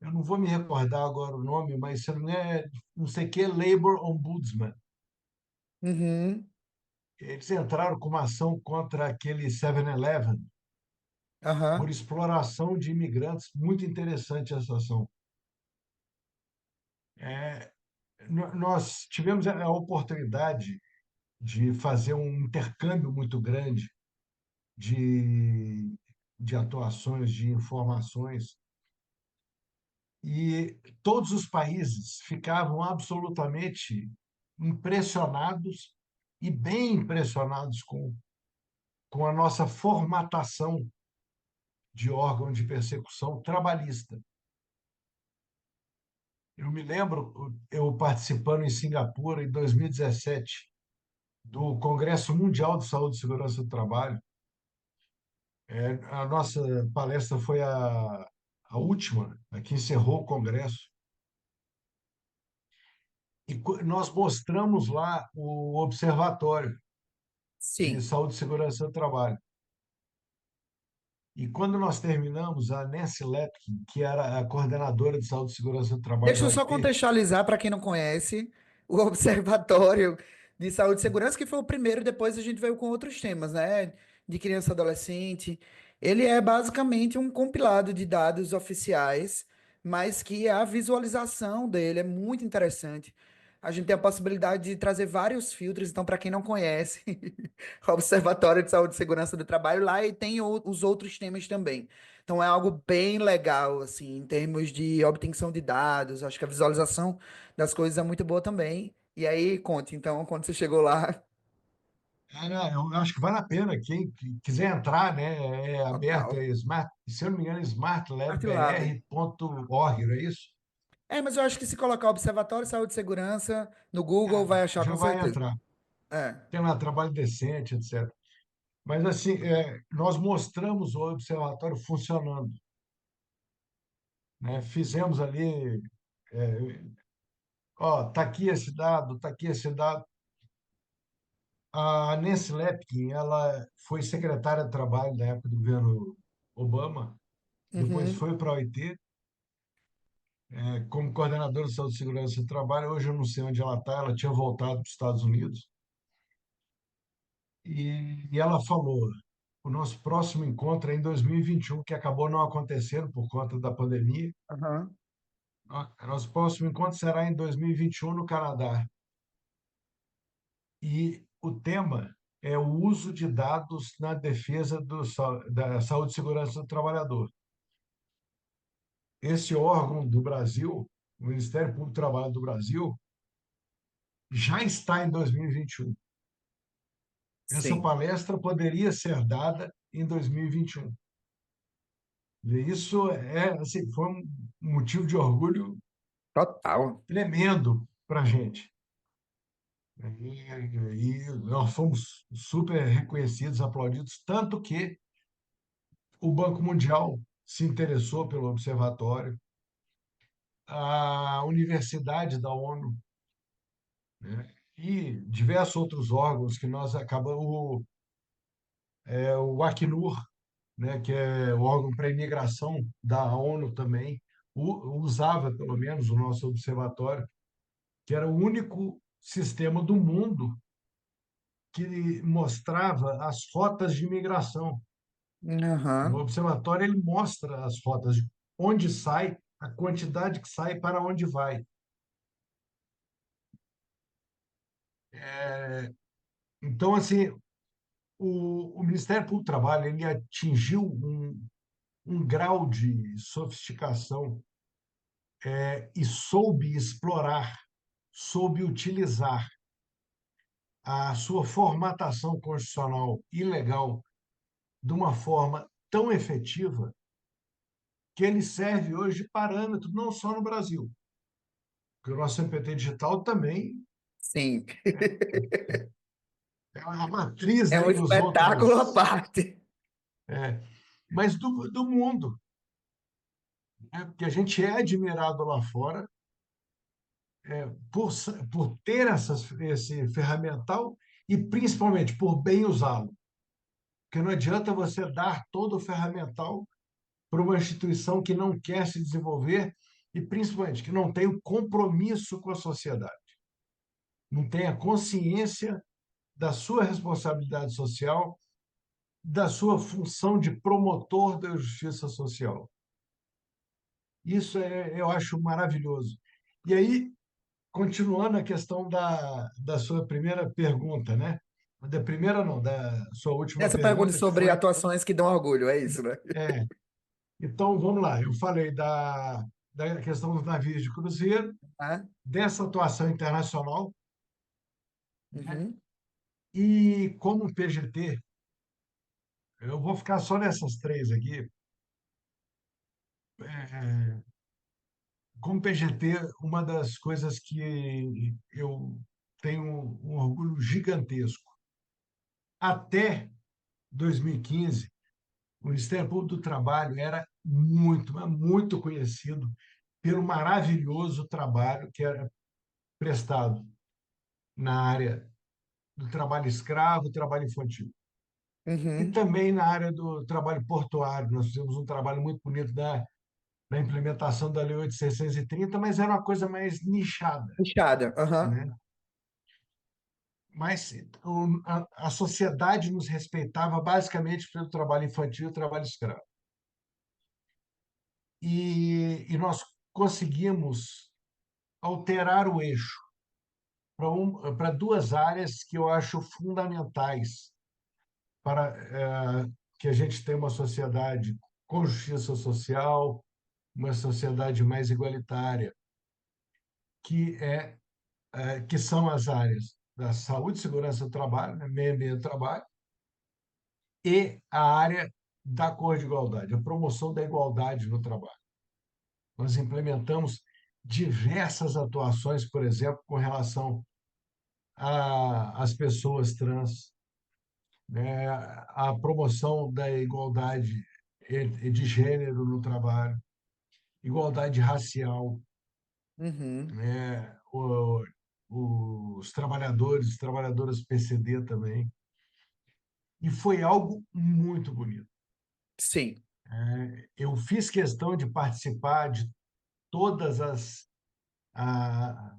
Eu não vou me recordar agora o nome, mas se não é, não sei o que, Labor Ombudsman. uhum, Eles entraram com uma ação contra aquele 7-Eleven por aham, exploração de imigrantes. Muito interessante essa ação. Nós tivemos a oportunidade de fazer um intercâmbio muito grande de, de atuações, de informações, e todos os países ficavam absolutamente impressionados e bem impressionados com a nossa formatação de órgão de persecução trabalhista. Eu me lembro, eu participando em Singapura em 2017 do Congresso Mundial de Saúde e Segurança do Trabalho. A nossa palestra foi a última, a que encerrou o congresso. E nós mostramos lá o Observatório de sim. Saúde e Segurança do Trabalho. E quando nós terminamos, a Nancy Lepkin, que era a coordenadora de Saúde e Segurança do Trabalho Deixa da eu só OIT, contextualizar para quem não conhece o Observatório de Saúde e Segurança, que foi o primeiro, depois a gente veio com outros temas, né? De criança e adolescente. Ele é basicamente um compilado de dados oficiais, mas que a visualização dele é muito interessante. A gente tem a possibilidade de trazer vários filtros, então, para quem não conhece, o Observatório de Saúde e Segurança do Trabalho lá e tem os outros temas também. Então é algo bem legal, assim, em termos de obtenção de dados. Acho que a visualização das coisas é muito boa também. E aí, conte, então, quando você chegou lá, eu acho que vale a pena. Quem quiser entrar, né, é aberto, total. é smart, se eu não me engano, é Artilab. smartlabbr.org, não é isso? Mas eu acho que se colocar Observatório de Saúde e Segurança no Google, É, vai achar já com vai certeza. entrar. É. Tem lá trabalho decente, etc. Mas, assim, nós mostramos o observatório funcionando, né? Fizemos ali, é, ó, tá aqui esse dado, tá aqui esse dado. A Nancy Lepkin, ela foi secretária de trabalho na época do governo Obama, depois Uhum, foi para a OIT, como coordenadora de saúde e segurança do trabalho. Hoje eu não sei onde ela está, ela tinha voltado para os Estados Unidos. E ela falou: o nosso próximo encontro é em 2021, que acabou não acontecendo por conta da pandemia. aham, Nosso próximo encontro será em 2021 no Canadá. E o tema é o uso de dados na defesa da saúde e segurança do trabalhador. Esse órgão do Brasil, o Ministério Público do Trabalho do Brasil, já está em 2021. Essa sim. palestra poderia ser dada em 2021. E isso assim, foi um motivo de orgulho Total. tremendo para a gente. E nós fomos super reconhecidos, aplaudidos, tanto que o Banco Mundial se interessou pelo observatório, a Universidade da ONU, né, e diversos outros órgãos que nós acabamos, o Acnur, né, que é o órgão para a imigração da ONU também, usava pelo menos o nosso observatório, que era o único sistema do mundo que mostrava as rotas de imigração. O Aham. observatório ele mostra as rotas de onde sai, a quantidade que sai para onde vai. Então, assim, o Ministério Público do Trabalho ele atingiu um grau de sofisticação e soube explorar, soube utilizar a sua formatação constitucional e legal de uma forma tão efetiva que ele serve hoje de parâmetro não só no Brasil, porque o nosso CNPq digital também Sim. é uma matriz, É né, um nos espetáculo à outros, parte. é, mas do mundo, né? Porque a gente é admirado lá fora por ter esse ferramental e principalmente por bem usá-lo. Porque não adianta você dar todo o ferramental para uma instituição que não quer se desenvolver e principalmente que não tem o compromisso com a sociedade, não tem a consciência da sua responsabilidade social, da sua função de promotor da justiça social. Isso eu acho maravilhoso. E aí, continuando a questão da sua primeira pergunta, né? Da primeira não, da sua última Essa pergunta pergunta, que sobre foi. atuações que dão orgulho, é isso, né? É, então, vamos lá. Eu falei da questão dos navios de cruzeiro, Ah, dessa atuação internacional, né? uhum. E como PGT, eu vou ficar só nessas três aqui. É, como PGT, uma das coisas que eu tenho um orgulho gigantesco. Até 2015, o Ministério Público do Trabalho era muito, mas muito conhecido pelo maravilhoso trabalho que era prestado na área do trabalho escravo, trabalho infantil. E Uhum. também na área do trabalho portuário. Nós fizemos um trabalho muito bonito da implementação da Lei 8.630, mas era uma coisa mais nichada, Fechada. Aham. né? Mas a sociedade nos respeitava basicamente pelo trabalho infantil e trabalho escravo. Nós conseguimos alterar o eixo para duas áreas que eu acho fundamentais para que a gente tenha uma sociedade com justiça social, uma sociedade mais igualitária, que são as áreas da saúde e segurança do trabalho, né, meio ambiente do trabalho, e a área da cor de igualdade, a promoção da igualdade no trabalho. Nós implementamos diversas atuações, por exemplo, com relação às pessoas trans, né, a promoção da igualdade de gênero no trabalho, igualdade racial, Uhum. né, os trabalhadores, trabalhadoras PCD também. E foi algo muito bonito. Sim. Eu fiz questão de participar de todas a-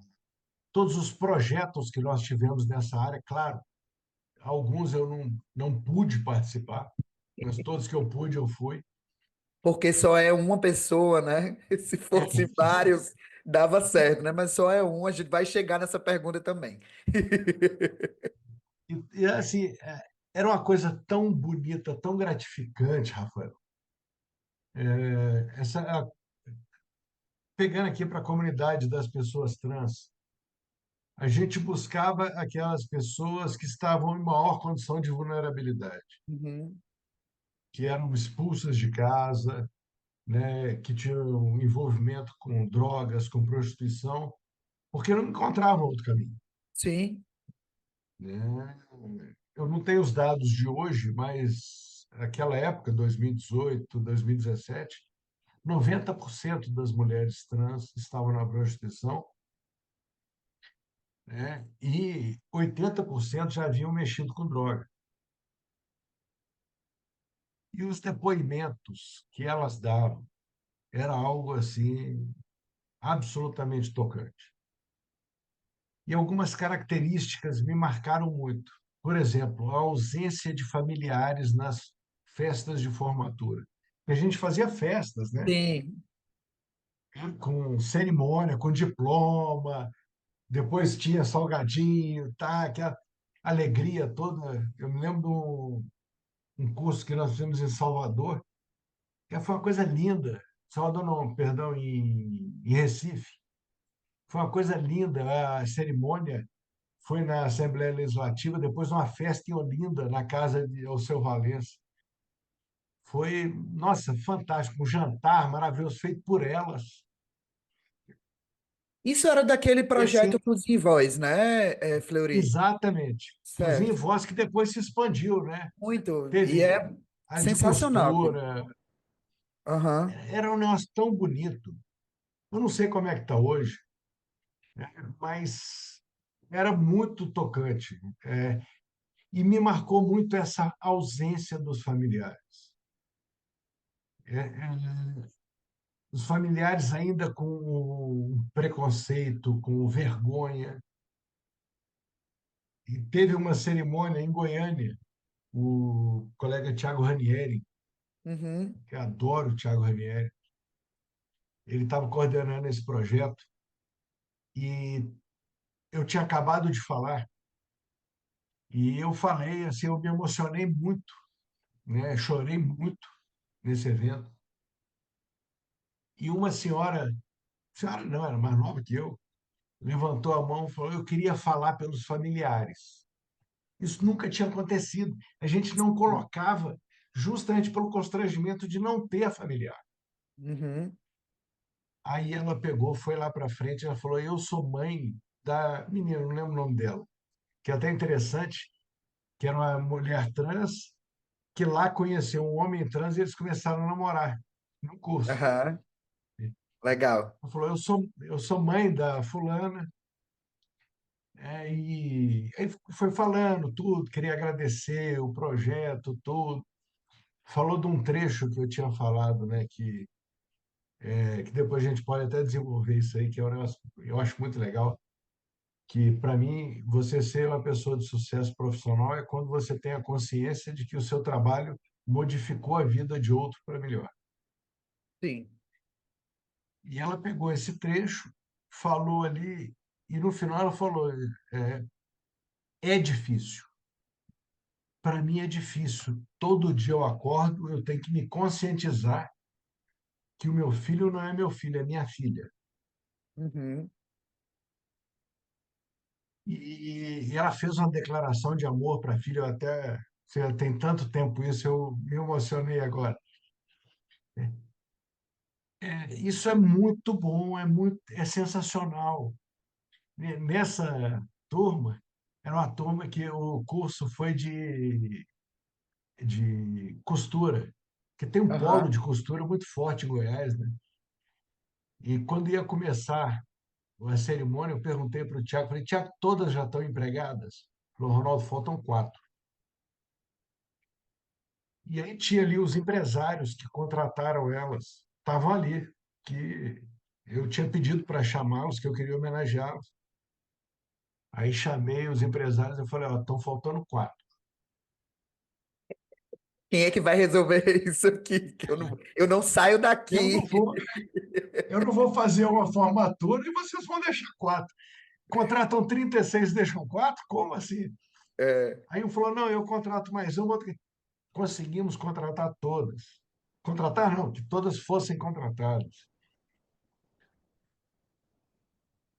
todos os projetos que nós tivemos nessa área. Claro, alguns eu não pude participar, mas todos que eu pude, eu fui. Porque só é uma pessoa, né? Se fosse vários, dava certo, né? Mas só é um, a gente vai chegar nessa pergunta também. Assim, era uma coisa tão bonita, tão gratificante, Rafael. Pegando aqui para a comunidade das pessoas trans, a gente buscava aquelas pessoas que estavam em maior condição de vulnerabilidade, Uhum. que eram expulsas de casa, né, que tinham envolvimento com drogas, com prostituição, porque não encontravam outro caminho, Sim. né? Eu não tenho os dados de hoje, mas naquela época, 2018, 2017, 90% das mulheres trans estavam na prostituição, né? E 80% já haviam mexido com droga. E os depoimentos que elas davam era algo assim absolutamente tocante. E algumas características me marcaram muito. Por exemplo, a ausência de familiares nas festas de formatura. A gente fazia festas, né? Sim. Com cerimônia, com diploma, depois tinha salgadinho, tá? Aquela alegria toda. Eu me lembro de um curso que nós fizemos em Salvador, que foi uma coisa linda. Salvador não, perdão, em Recife. Foi uma coisa linda. A cerimônia foi na Assembleia Legislativa, depois uma festa em Olinda, na casa de Alceu Valença. Foi, nossa, fantástico, um jantar maravilhoso, feito por elas. Isso era daquele E projeto assim, Cozinha e Voz, né, Fleury? exatamente. Cozinha e Certo. Voz, que depois se expandiu, né? Muito. E Teve é a de sensacional aquilo. costura, Aham. era um negócio tão bonito. Eu não sei como é que está hoje, né? Mas era muito tocante. E me marcou muito essa ausência dos familiares. Os familiares ainda com o preconceito, com o vergonha. E teve uma cerimônia em Goiânia, o colega Tiago Ranieri, Uhum. que eu adoro o Tiago Ranieri, ele estava coordenando esse projeto e eu tinha acabado de falar e eu falei assim, eu me emocionei muito, né? Chorei muito nesse evento. E uma senhora não, era mais nova que eu, levantou a mão e falou: Eu queria falar pelos familiares. Isso nunca tinha acontecido. A gente não colocava, justamente pelo constrangimento de não ter a familiar. Uhum. Aí ela pegou, foi lá para frente, ela falou: Eu sou mãe da menina, não lembro o nome dela, que é até interessante, que era uma mulher trans, que lá conheceu um homem trans e eles começaram a namorar no curso. Aham. Legal. Ela falou: eu sou mãe da fulana. E aí foi falando tudo, queria agradecer o projeto, tudo. Falou de um trecho que eu tinha falado, né, que depois a gente pode até desenvolver isso aí, que é um negócio, eu acho muito legal, que para mim, você ser uma pessoa de sucesso profissional é quando você tem a consciência de que o seu trabalho modificou a vida de outro para melhor. Sim. E ela pegou esse trecho, falou ali, e no final ela falou: é, é difícil. Para mim é difícil. Todo dia eu acordo, eu tenho que me conscientizar que o meu filho não é meu filho, é minha filha. Uhum. E ela fez uma declaração de amor para a filha, eu até, você tem tanto tempo isso, eu me emocionei agora. Isso é muito bom, é sensacional. Nessa turma, era uma turma que o curso foi de costura, que tem um polo Aham. de costura muito forte em Goiás, né? E quando ia começar a cerimônia, eu perguntei para o Tiago, falei: Tiago, todas já estão empregadas? Ele falou: Ronaldo, faltam quatro. E aí tinha ali os empresários que contrataram elas, estavam ali, que eu tinha pedido para chamá-los, que eu queria homenageá-los. Aí chamei os empresários e falei: ó, estão faltando quatro. Quem é que vai resolver isso aqui? Que eu não saio Eu não daqui. vou, eu não vou fazer uma formatura e vocês vão deixar quatro. Contratam 36 e deixam quatro? Como assim? É. Aí um falou: não, eu contrato mais um, outro. Conseguimos contratar todas. Contratar não, que todas fossem contratadas.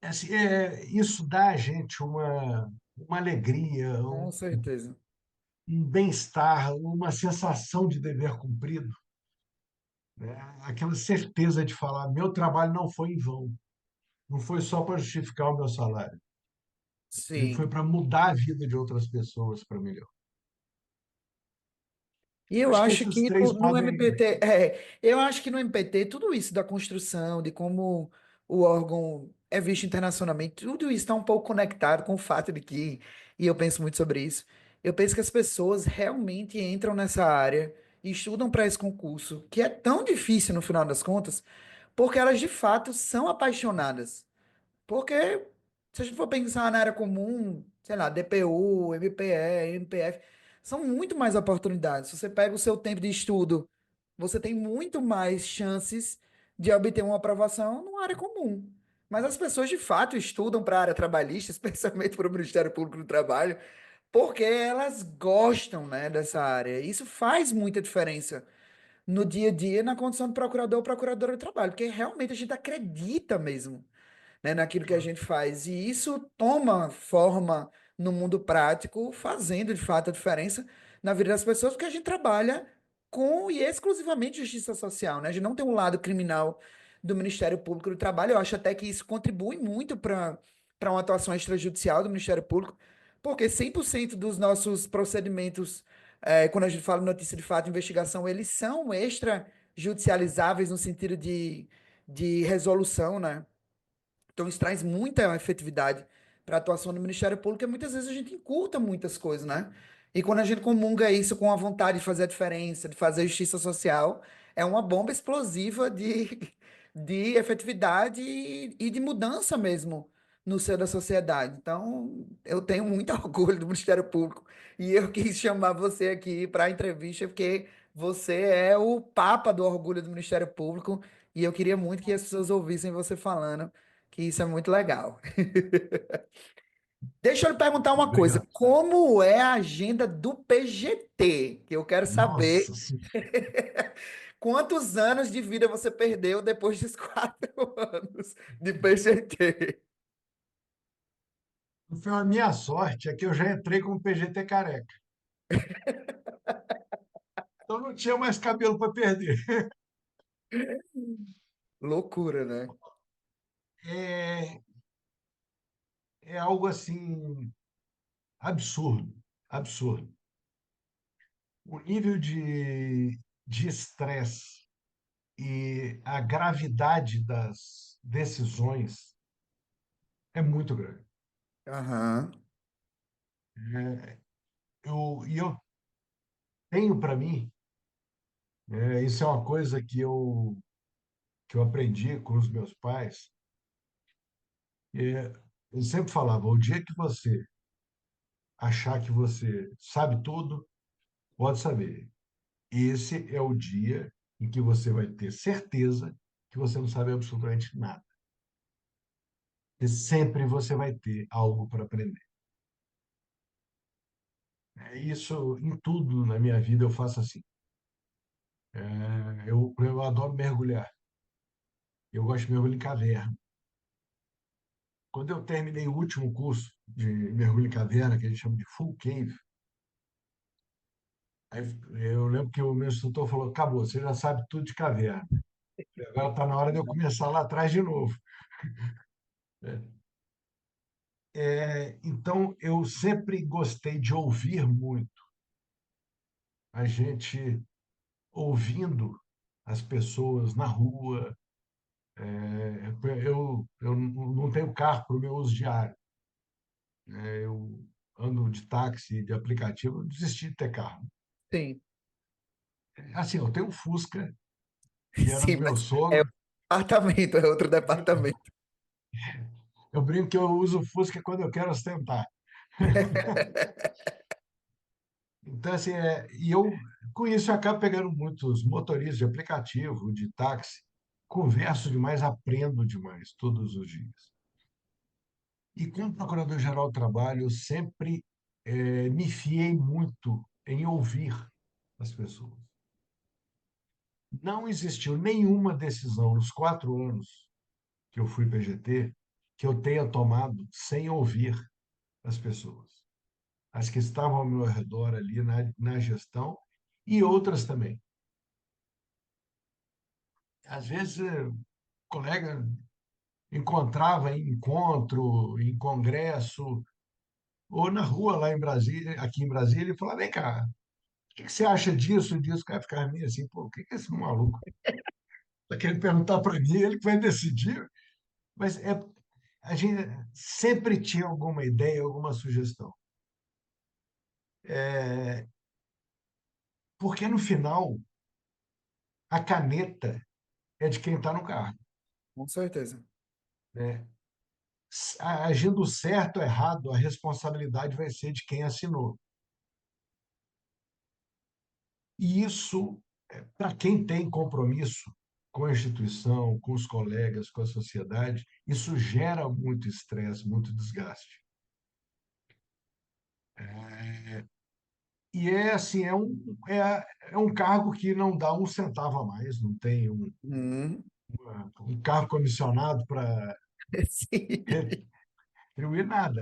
Assim, isso dá a gente uma alegria, Com certeza. um bem-estar, uma sensação de dever cumprido. né? Aquela certeza de falar, meu trabalho não foi em vão, não foi só para justificar o meu salário, ele foi Sim. para mudar a vida de outras pessoas para melhor. E Eu eu acho que acho esses que três no podem. MPT, eu acho que no MPT, tudo isso da construção, de como o órgão é visto internacionalmente, tudo isso está um pouco conectado com o fato de que, e eu penso muito sobre isso, eu penso que as pessoas realmente entram nessa área e estudam para esse concurso, que é tão difícil no final das contas, porque elas de fato são apaixonadas. Porque se a gente for pensar na área comum, sei lá, DPU, MPE, MPF, são muito mais oportunidades. Se você pega o seu tempo de estudo, você tem muito mais chances de obter uma aprovação numa área comum. Mas as pessoas de fato estudam para a área trabalhista, especialmente para o Ministério Público do Trabalho, porque elas gostam, né, dessa área. Isso faz muita diferença no dia a dia na condição de procurador ou procuradora do trabalho, porque realmente a gente acredita mesmo, né, naquilo que a gente faz. E isso toma forma no mundo prático, fazendo de fato a diferença na vida das pessoas, porque a gente trabalha com e exclusivamente justiça social, né? A gente não tem um lado criminal do Ministério Público do Trabalho. Eu acho até que isso contribui muito para uma atuação extrajudicial do Ministério Público, porque 100% dos nossos procedimentos, quando a gente fala notícia de fato, investigação, eles são extrajudicializáveis no sentido de resolução, né? Então, isso traz muita efetividade para a atuação do Ministério Público, e muitas vezes a gente encurta muitas coisas, né? E quando a gente comunga isso com a vontade de fazer a diferença, de fazer justiça social, é uma bomba explosiva de efetividade e de mudança mesmo no seio da sociedade. Então, eu tenho muito orgulho do Ministério Público e eu quis chamar você aqui para a entrevista, porque você é o papa do orgulho do Ministério Público e eu queria muito que as pessoas ouvissem você falando que isso é muito legal. Deixa eu lhe perguntar uma coisa: Obrigado. como é a agenda do PGT? Que eu quero saber Nossa, quantos anos de vida você perdeu depois dos 4 anos de PGT. foi a minha sorte, é que eu já entrei com o PGT careca. Então não tinha mais cabelo para perder. Loucura, né? É, é algo assim absurdo, absurdo. O nível de estresse e a gravidade das decisões é muito grande. Aham. E eu tenho para mim, isso é uma coisa que eu aprendi com os meus pais. Eu sempre falava, o dia que você achar que você sabe tudo, pode saber. Esse é o dia em que você vai ter certeza que você não sabe absolutamente nada. E sempre você vai ter algo para aprender. Isso em tudo na minha vida eu faço assim. Eu adoro mergulhar. Eu gosto de mergulhar em caverna. Quando eu terminei o último curso de mergulho em caverna, que a gente chama de full cave, aí eu lembro que o meu instrutor falou: acabou, você já sabe tudo de caverna. Agora está na hora de eu começar lá atrás de novo. Então, eu sempre gostei de ouvir muito. A gente ouvindo as pessoas na rua. Eu não tenho carro para o meu uso diário. Eu ando de táxi, de aplicativo, eu desisti de ter carro. Sim, Assim, eu tenho um Fusca, que era sim, do meu mas é sogro. outro departamento, é outro departamento. Eu brinco que eu uso o Fusca quando eu quero ostentar. Então, assim, e eu, com isso, eu acabo pegando muitos motoristas de aplicativo, de táxi, converso demais, aprendo demais todos os dias. E como procurador-geral do trabalho, eu sempre me fiei muito em ouvir as pessoas. Não existiu nenhuma decisão nos 4 anos que eu fui PGT que eu tenha tomado sem ouvir as pessoas. As que estavam ao meu redor ali na gestão e outras também. às vezes, colega encontrava em encontro, em congresso, ou na rua lá em Brasília, aqui em Brasília, e falava, vem cá, o que que você acha disso, disso? O cara ficava meio assim, pô, o que que é esse maluco? Está querendo perguntar para mim, ele que vai decidir. Mas a gente sempre tinha alguma ideia, alguma sugestão. É, porque no final, a caneta é de quem está no cargo, Com certeza. né? Agindo certo ou errado, a responsabilidade vai ser de quem assinou. E isso, para quem tem compromisso com a instituição, com os colegas, com a sociedade, isso gera muito estresse, muito desgaste. E é assim, é um cargo que não dá um centavo a mais, não tem Hum, um cargo comissionado para sim. retribuir nada.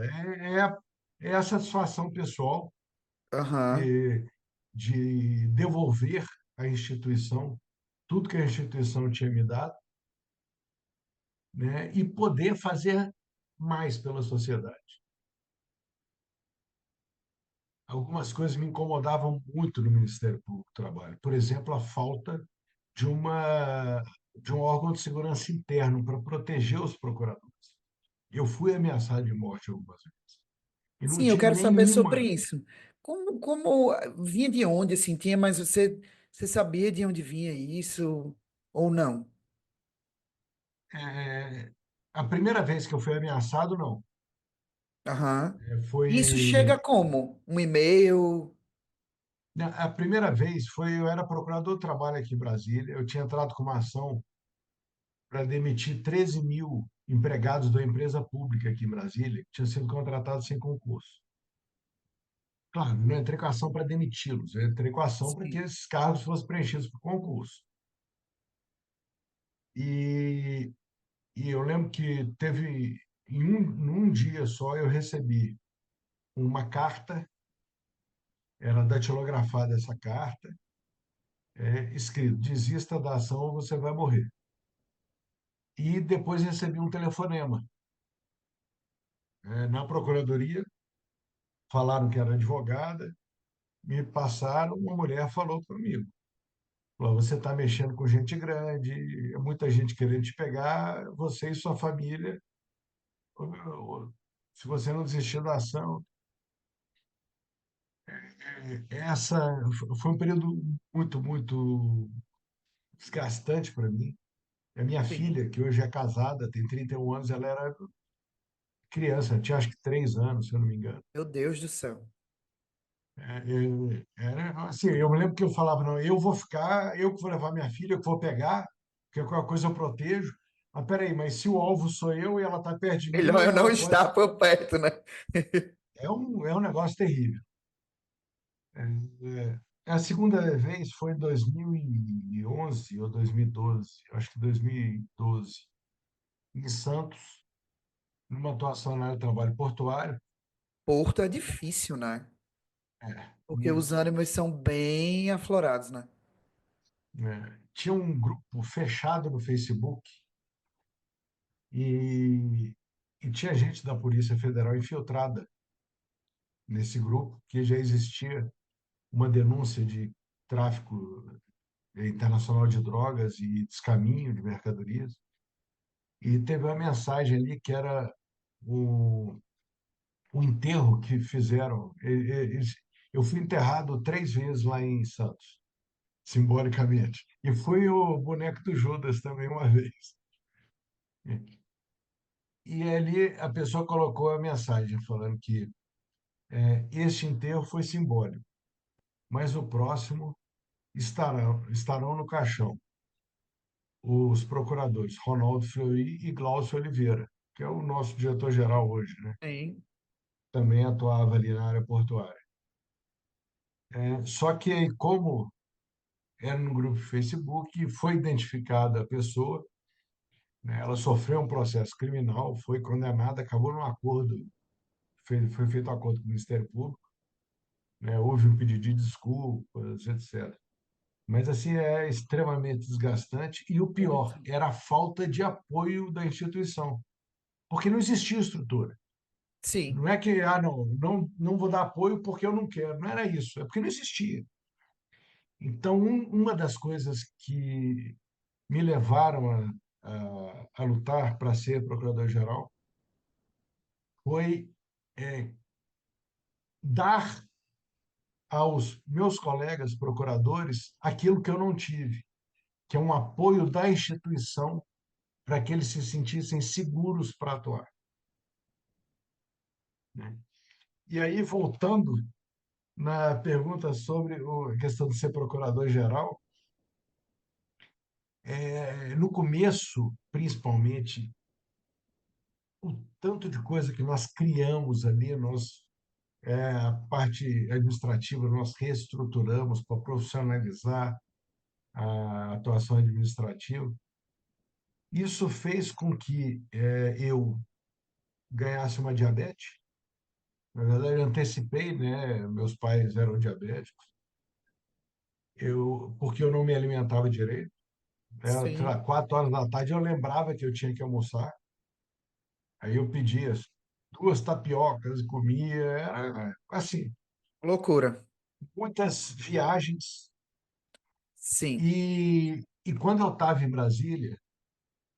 É a satisfação pessoal Aham. de, de devolver à instituição tudo que a instituição tinha me dado, né, e poder fazer mais pela sociedade. Algumas coisas me incomodavam muito no Ministério Público do Trabalho. Por exemplo, a falta de uma de um órgão de segurança interno para proteger os procuradores. Eu fui ameaçado de morte algumas vezes e não Sim, eu tinha quero saber sobre nenhuma. isso. Como vinha de onde, assim, tinha, mas você sabia de onde vinha isso ou não? É, a primeira vez que eu fui ameaçado, não. Aham. Isso chega Foi. como? Um e-mail? A primeira vez foi. Eu era procurador do trabalho aqui em Brasília. Eu tinha entrado com uma ação para demitir 13.000 empregados da empresa pública aqui em Brasília, que tinham sido contratados sem concurso. Claro, não entrei com ação para demiti-los, eu entrei com ação para que Sim. esses cargos fossem preenchidos por concurso. E, e eu lembro que num dia só, eu recebi uma carta, era datilografada essa carta, escrito: desista da ação ou você vai morrer. E depois recebi um telefonema. Na procuradoria, falaram que era advogada, me passaram, uma mulher falou comigo. Falou: você está mexendo com gente grande, muita gente querendo te pegar, você e sua família, se você não desistir da ação. Essa foi um período muito, muito desgastante para mim. A minha Sim. filha, que hoje é casada, tem 31 anos, ela era criança, tinha acho que 3 anos, se eu não me engano. Meu Deus do céu. Era assim, eu me lembro que eu falava, não, eu vou ficar, eu que vou levar minha filha, eu que vou pegar, porque qualquer coisa eu protejo. Mas peraí, mas se o alvo sou eu e ela está perto de mim, Melhor eu não ela pode. estar por perto, né? É um negócio terrível. A segunda vez foi em 2011 ou 2012, acho que 2012, em Santos, numa atuação na área do trabalho portuário. Porto é difícil, né? Porque os Muito. ânimos são bem aflorados, né? Tinha um grupo fechado no Facebook e, e tinha gente da Polícia Federal infiltrada nesse grupo, que já existia uma denúncia de tráfico internacional de drogas e descaminho de mercadorias. E teve uma mensagem ali que era o, o enterro que fizeram. Eu fui enterrado 3 vezes lá em Santos, simbolicamente. E fui o boneco do Judas também uma vez. E ali a pessoa colocou a mensagem falando que este enterro foi simbólico, mas o próximo estarão no caixão os procuradores Ronaldo Fleury e Glaucio Oliveira, que é o nosso diretor-geral hoje, né? Sim. Também atuava ali na área portuária. Só que aí, como era no grupo Facebook, foi identificada a pessoa, né? Ela sofreu um processo criminal, foi condenada, acabou num acordo, foi feito um acordo com o Ministério Público, né? Houve um pedido de desculpas, etc. Mas assim é extremamente desgastante e o pior Muito. era a falta de apoio da instituição, porque não existia estrutura. Sim, Não é que não vou dar apoio porque eu não quero, não era isso, é porque não existia. Então, uma das coisas que me levaram a lutar para ser procurador-geral foi dar aos meus colegas procuradores aquilo que eu não tive, que é um apoio da instituição para que eles se sentissem seguros para atuar, né? E aí, voltando na pergunta sobre a questão de ser procurador-geral, no começo, principalmente, o tanto de coisa que nós criamos ali, a parte administrativa, nós reestruturamos para profissionalizar a atuação administrativa. Isso fez com que eu ganhasse uma diabetes. Na verdade, eu antecipei, né? Meus pais eram diabéticos. Porque eu não me alimentava direito. Era, sei sim. lá, 4 horas da tarde eu lembrava que eu tinha que almoçar. Aí eu pedia 2 tapiocas e comia. Era assim, Loucura. muitas viagens. Sim. E quando eu estava em Brasília,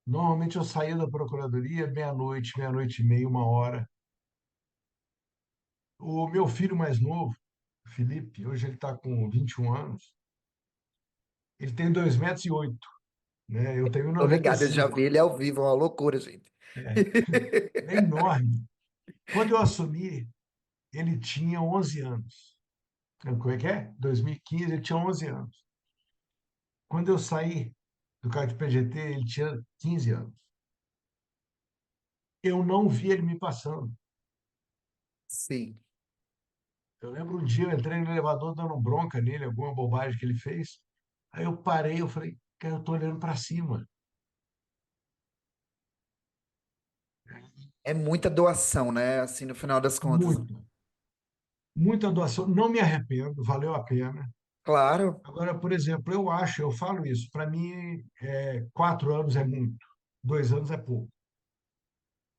normalmente eu saía da procuradoria meia-noite, meia-noite e meia, 1 hora. O meu filho mais novo, Felipe, hoje ele está com 21 anos, ele tem 2,08 m, né? Eu tenho Tô noventa e ligado, eu já cinco vi ele ao vivo, é uma loucura, gente. É, é enorme. Quando eu assumi, ele tinha 11 anos. Como é que é? 2015, ele tinha 11 anos. Quando eu saí do cargo de PGT, ele tinha 15 anos. Eu não vi ele me passando. Sim. Eu lembro um dia, eu entrei no elevador dando bronca nele, alguma bobagem que ele fez. Aí eu parei, eu falei, cara, eu tô olhando para cima. É muita doação, né? Assim, no final das contas. Muito. Muita doação. Não me arrependo, valeu a pena. Claro. Agora, por exemplo, eu falo isso, para mim, 4 anos é muito, 2 anos é pouco.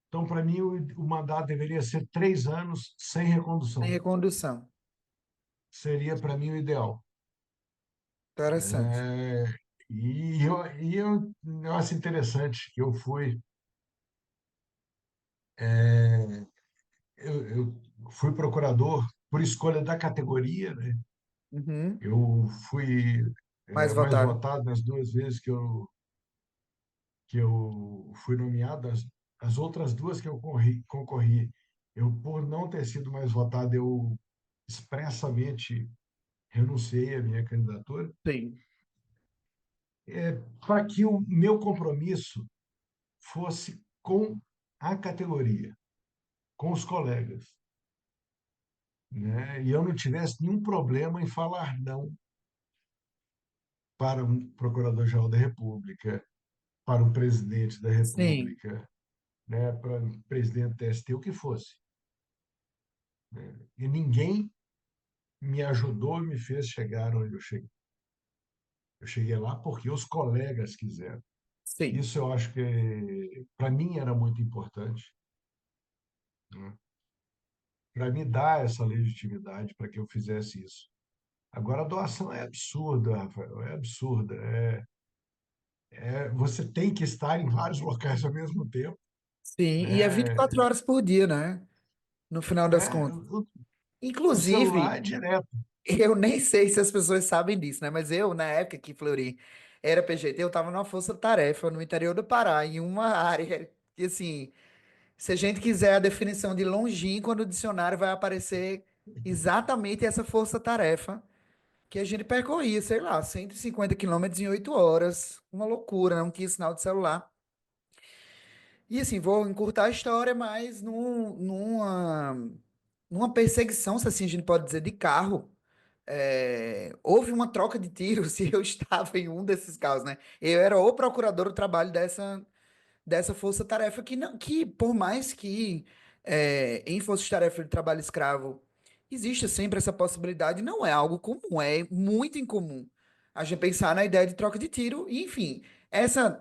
Então, para mim, o mandato deveria ser 3 anos sem Tem recondução. recondução. Seria, para mim, o ideal. Interessante. É, eu acho interessante que eu fui procurador por escolha da categoria, né? Uhum. Eu fui Mais mais votado. votado nas 2 vezes que eu fui nomeado. As outras duas que eu concorri, eu, por não ter sido mais votado, eu expressamente renunciei à minha candidatura, Sim. para que o meu compromisso fosse com a categoria, com os colegas, né? E eu não tivesse nenhum problema em falar não para um procurador-geral da República, para um presidente da Sim. República, né? Para um presidente do TST, o que fosse. E ninguém me ajudou e me fez chegar onde eu cheguei. Eu cheguei lá porque os colegas quiseram. Sim. Isso eu acho que, para mim, era muito importante, né? Para me dar essa legitimidade para que eu fizesse isso. Agora, a doação é absurda, Rafael, é absurda. Você tem que estar em vários locais ao mesmo tempo, Sim. E é vinte e né? quatro horas por dia, né? No final das É, contas. o celular Inclusive, é direto. eu nem sei se as pessoas sabem disso, né? Mas eu, na época que Fleury era PGT, eu tava numa força-tarefa no interior do Pará, em uma área que, assim, se a gente quiser a definição de longínqua no dicionário, vai aparecer exatamente essa força-tarefa que a gente percorria, sei lá, 150 quilômetros em 8 horas. Uma loucura, não tinha sinal de celular. E assim, vou encurtar a história, mas numa perseguição, se assim a gente pode dizer, de carro. Houve uma troca de tiros e eu estava em um desses carros, né? Eu era o procurador do trabalho dessa força-tarefa que, não, que por mais que em força-tarefa de trabalho escravo exista sempre essa possibilidade, não é algo comum, é muito incomum a gente pensar na ideia de troca de tiro, e enfim,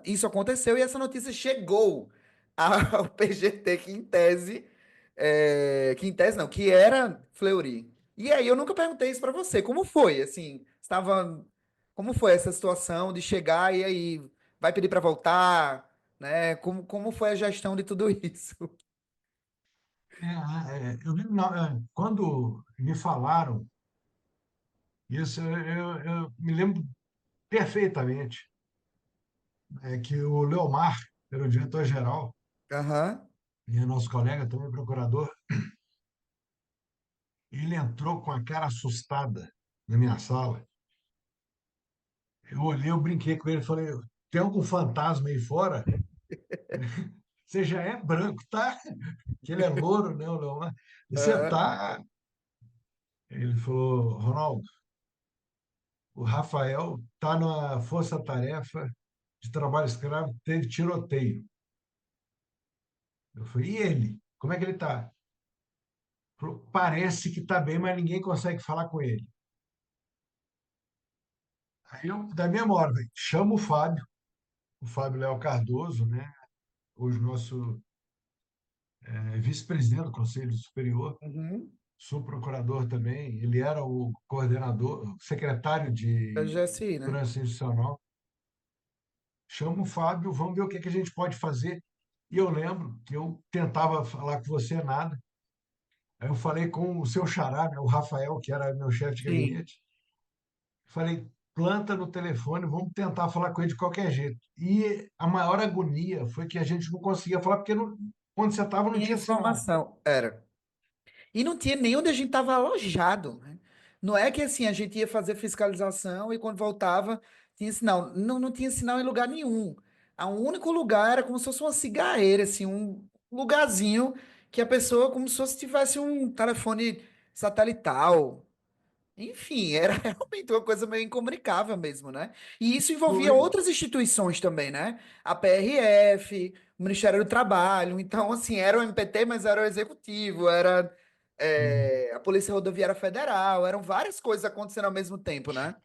isso aconteceu e essa notícia chegou ao PGT, que em tese não, que era Fleury. E aí eu nunca perguntei isso para você, como foi, assim, estava, como foi essa situação de chegar e aí vai pedir para voltar, né? Como foi a gestão de tudo isso? Quando me falaram isso, eu me lembro perfeitamente, que o Leomar, era o diretor-geral, Aham. e é nosso colega também, procurador, ele entrou com a cara assustada na minha sala. Eu olhei, eu brinquei com ele, falei, tem algum fantasma aí fora? Você já é branco, tá? Que ele é louro, né, o Leomar? E você Aham. tá... Ele falou, Ronaldo, o Rafael tá na força-tarefa de trabalho escravo, teve tiroteio. Eu falei, e ele? Como é que ele tá? Falou, parece que tá bem, mas ninguém consegue falar com ele. Aí eu, da mesma hora, velho, chamo o Fábio Léo Cardoso, né? Hoje nosso vice-presidente do Conselho Superior, Uhum. sou procurador também, ele era o coordenador, o secretário Da de GSI, né? Segurança Institucional. Chama o Fábio, vamos ver o que que a gente pode fazer. E eu lembro que eu tentava falar com você nada. Aí eu falei com o seu xará, né, o Rafael, que era meu chefe de Sim. gabinete. Falei, planta no telefone, vamos tentar falar com ele de qualquer jeito. E a maior agonia foi que a gente não conseguia falar, porque onde você estava não Tinha tinha sinal. informação. Era. E não tinha nem onde a gente estava alojado, né? Não é que assim, a gente ia fazer fiscalização e quando voltava, tinha sinal. Não, não tinha sinal em lugar nenhum. O único lugar era como se fosse uma cigarreira, assim, um lugarzinho que a pessoa, como se fosse tivesse um telefone satelital. Enfim, era realmente uma coisa meio incomunicável mesmo, né? E isso envolvia Foi. outras instituições também, né? A PRF, o Ministério do Trabalho. Então, assim, era o MPT, mas era o Executivo, era a Polícia Rodoviária Federal, eram várias coisas acontecendo ao mesmo tempo, né?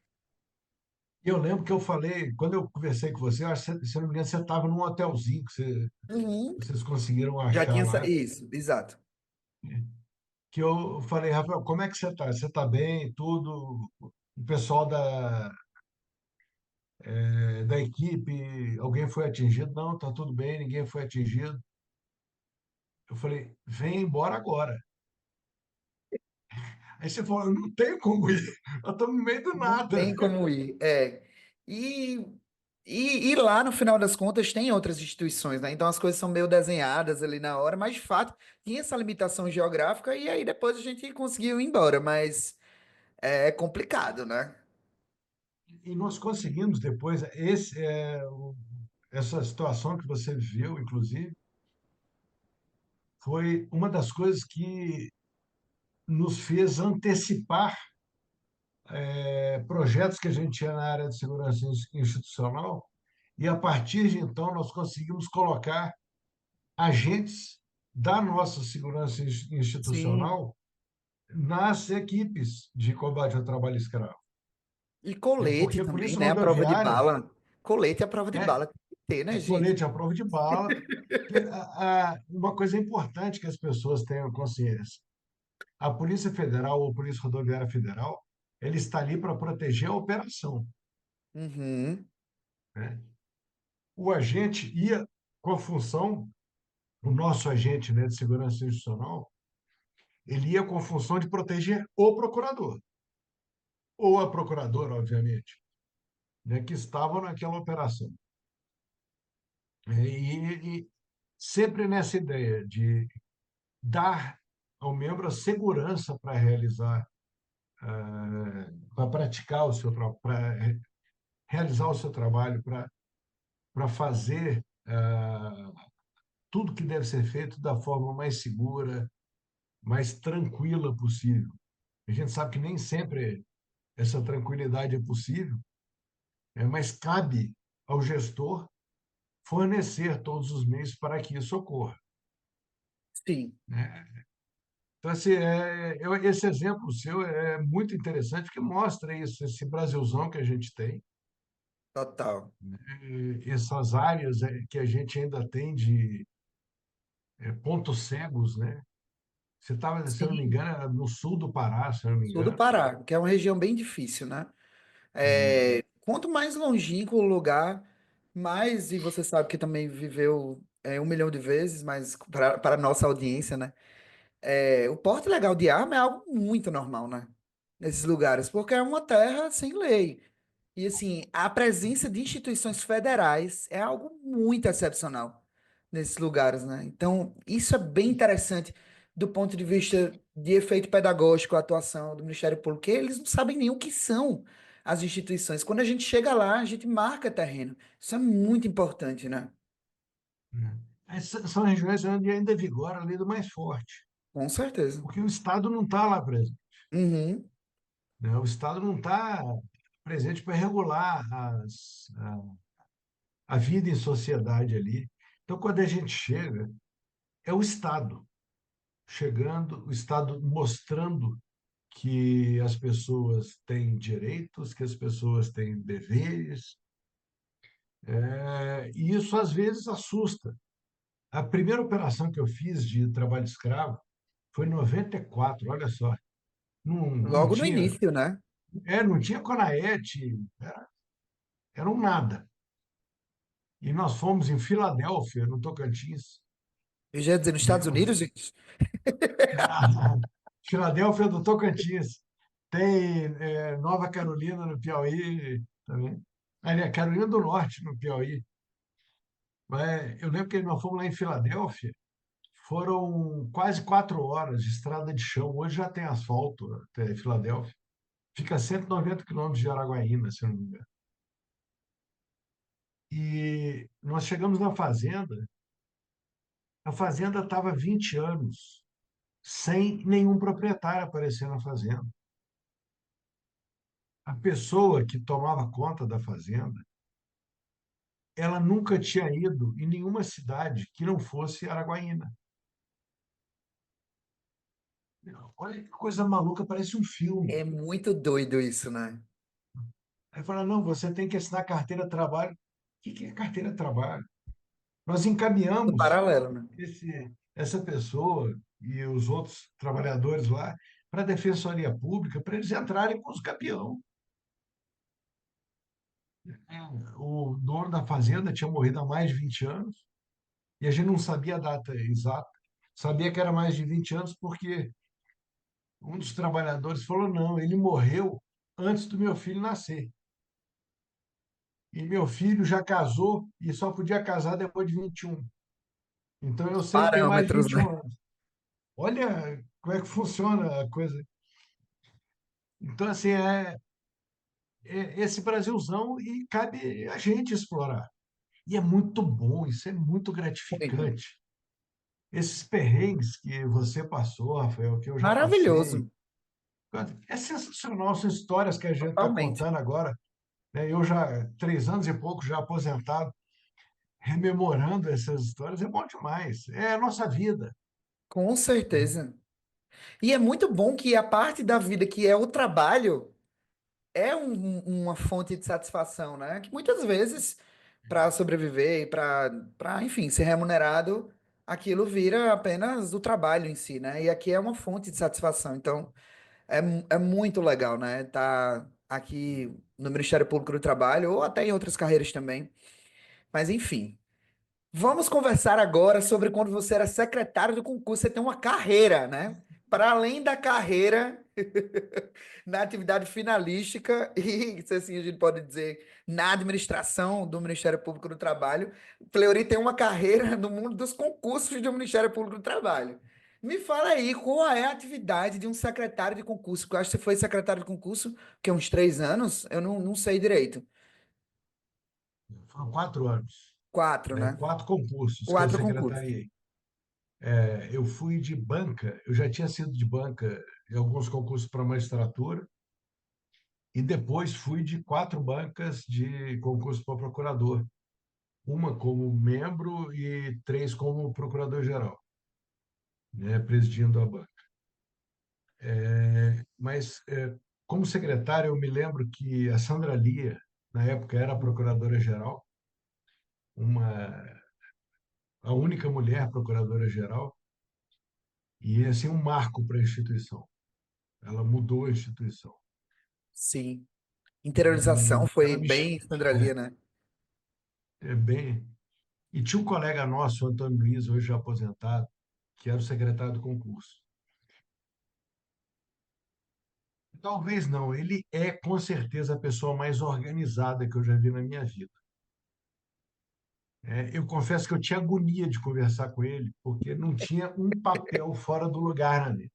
Eu lembro que eu falei, quando eu conversei com você, eu acho que, se eu não me engano, você estava num hotelzinho que Uhum. vocês conseguiram Já achar tinha lá. isso, exato. Que eu falei, Rafael, como é que você está? Você está bem, tudo? O pessoal da equipe, alguém foi atingido? Não, está tudo bem, ninguém foi atingido. Eu falei, vem embora agora. Aí você falou, eu não tenho como ir, eu estou no meio do Não nada. tem como ir. É. E, e lá, no final das contas, tem outras instituições, né? Então as coisas são meio desenhadas ali na hora, mas de fato tinha essa limitação geográfica e aí depois a gente conseguiu ir embora, mas é complicado, né? E nós conseguimos depois, essa situação que você viveu, inclusive, foi uma das coisas que nos fez antecipar projetos que a gente tinha na área de segurança institucional, e a partir de então nós conseguimos colocar agentes da nossa segurança Sim. institucional nas equipes de combate ao trabalho escravo. E colete Porque a também, Polícia né? A prova de Rodoviária bala. Colete é a prova de é, bala. Tem que ter, é né, gente? colete à prova de bala. Que uma coisa importante que as pessoas tenham consciência: a Polícia Federal ou a Polícia Rodoviária Federal, ele está ali para proteger a operação, Uhum. né? O agente ia com a função, o nosso agente, né, de segurança institucional, ele ia com a função de proteger o procurador, ou a procuradora, obviamente, né, que estavam naquela operação. E sempre nessa ideia de dar ao membro a segurança para realizar, para praticar o seu trabalho, para realizar o seu trabalho, para fazer tudo que deve ser feito da forma mais segura, mais tranquila possível. A gente sabe que nem sempre essa tranquilidade é possível, mas cabe ao gestor fornecer todos os meios para que isso ocorra, Sim. né? Então, assim, esse exemplo seu é muito interessante, porque mostra isso, esse Brasilzão que a gente tem, Total. Essas áreas que a gente ainda tem de pontos cegos, né? Você estava, se eu não me Sim, engano, era no sul do Pará, se eu não me sul do engano. Pará, que é uma região bem difícil, né? É, Quanto mais longínquo o lugar, mais, e você sabe que também viveu 1 milhão de vezes, mas para a nossa audiência, né? O porte legal de arma é algo muito normal, né? Nesses lugares, porque é uma terra sem lei. E assim, a presença de instituições federais é algo muito excepcional nesses lugares, né? Então, isso é bem interessante do ponto de vista de efeito pedagógico, a atuação do Ministério Público, porque eles não sabem nem o que são as instituições. Quando a gente chega lá, a gente marca terreno. Isso é muito importante, né? São regiões onde ainda vigora a lei do mais forte, Com certeza. porque o Estado não está lá presente, Uhum. né? O Estado não está presente para regular a vida em sociedade ali. Então, quando a gente chega, é o Estado chegando, o Estado mostrando que as pessoas têm direitos, que as pessoas têm deveres, e isso às vezes assusta. A primeira operação que eu fiz de trabalho escravo foi em 94, olha só. Não Logo no tinha, início, né? não tinha Conaet, era um nada. E nós fomos em Filadélfia, no Tocantins. Eu já ia dizer, nos Estados Viemos Unidos, gente. Filadélfia do Tocantins. Tem Nova Carolina no Piauí também. Ali, Carolina do Norte no Piauí. Eu lembro que nós fomos lá em Filadélfia, foram quase 4 horas de estrada de chão. Hoje já tem asfalto até Filadélfia. Fica a 190 quilômetros de Araguaína, se eu não me engano. E nós chegamos na fazenda, a fazenda estava há 20 anos sem nenhum proprietário aparecer na fazenda. A pessoa que tomava conta da fazenda, ela nunca tinha ido em nenhuma cidade que não fosse Araguaína. Olha que coisa maluca, parece um filme. É muito doido isso, né? Aí fala, não, você tem que assinar carteira de trabalho. O que é carteira de trabalho? Nós encaminhamos Paralelo, né? essa pessoa e os outros trabalhadores lá para a Defensoria Pública para eles entrarem com os campeão. O dono da fazenda tinha morrido há mais de 20 anos e a gente não sabia a data exata. Sabia que era mais de 20 anos porque um dos trabalhadores falou: não, ele morreu antes do meu filho nascer. E meu filho já casou e só podia casar depois de 21. Então eu sei que tem mais de Parâmetros, 21 né? anos. Olha como é que funciona a coisa. Então, assim, esse Brasilzão e cabe a gente explorar. E é muito bom, isso é muito Muito. gratificante. Esses perrengues que você passou, Rafael, que eu já passei, Maravilhoso. é sensacional. São histórias que a gente está Totalmente. contando agora, né? Eu já, 3 anos e pouco, já aposentado, rememorando essas histórias, é bom demais. É a nossa vida, Com né? certeza. E é muito bom que a parte da vida que é o trabalho é uma fonte de satisfação, né? Que muitas vezes, para sobreviver e enfim, ser remunerado, aquilo vira apenas o trabalho em si, né? E aqui é uma fonte de satisfação. Então, é muito legal, né? Tá aqui no Ministério Público do Trabalho ou até em outras carreiras também. Mas, enfim. Vamos conversar agora sobre quando você era secretário do concurso. Você tem uma carreira, né? Para além da carreira na atividade finalística e, se assim a gente pode dizer, na administração do Ministério Público do Trabalho, Fleury tem uma carreira no mundo dos concursos do Ministério Público do Trabalho. Me fala aí, qual é a atividade de um secretário de concurso? Porque eu acho que você foi secretário de concurso, que é uns 3 anos, eu não sei direito. Foram 4 anos, Quatro, né? né? 4 concursos que eu Quatro concursos. secretariei. Eu fui de banca, eu já tinha sido de banca em alguns concursos para magistratura, e depois fui de 4 bancas de concurso para procurador, uma como membro e 3 como procurador-geral, né, presidindo a banca. Mas, como secretário, eu me lembro que a Sandra Lia, na época era procuradora-geral, uma a única mulher procuradora-geral, e assim um marco para a instituição. Ela mudou a instituição. Sim. E Interiorização ela foi me bem chamou, Sandra Lia, né? bem. E tinha um colega nosso, Antônio Luiz, hoje já aposentado, que era o secretário do concurso. Talvez não, ele é com certeza a pessoa mais organizada que eu já vi na minha vida. Eu confesso que eu tinha agonia de conversar com ele, porque não tinha um papel fora do lugar ali.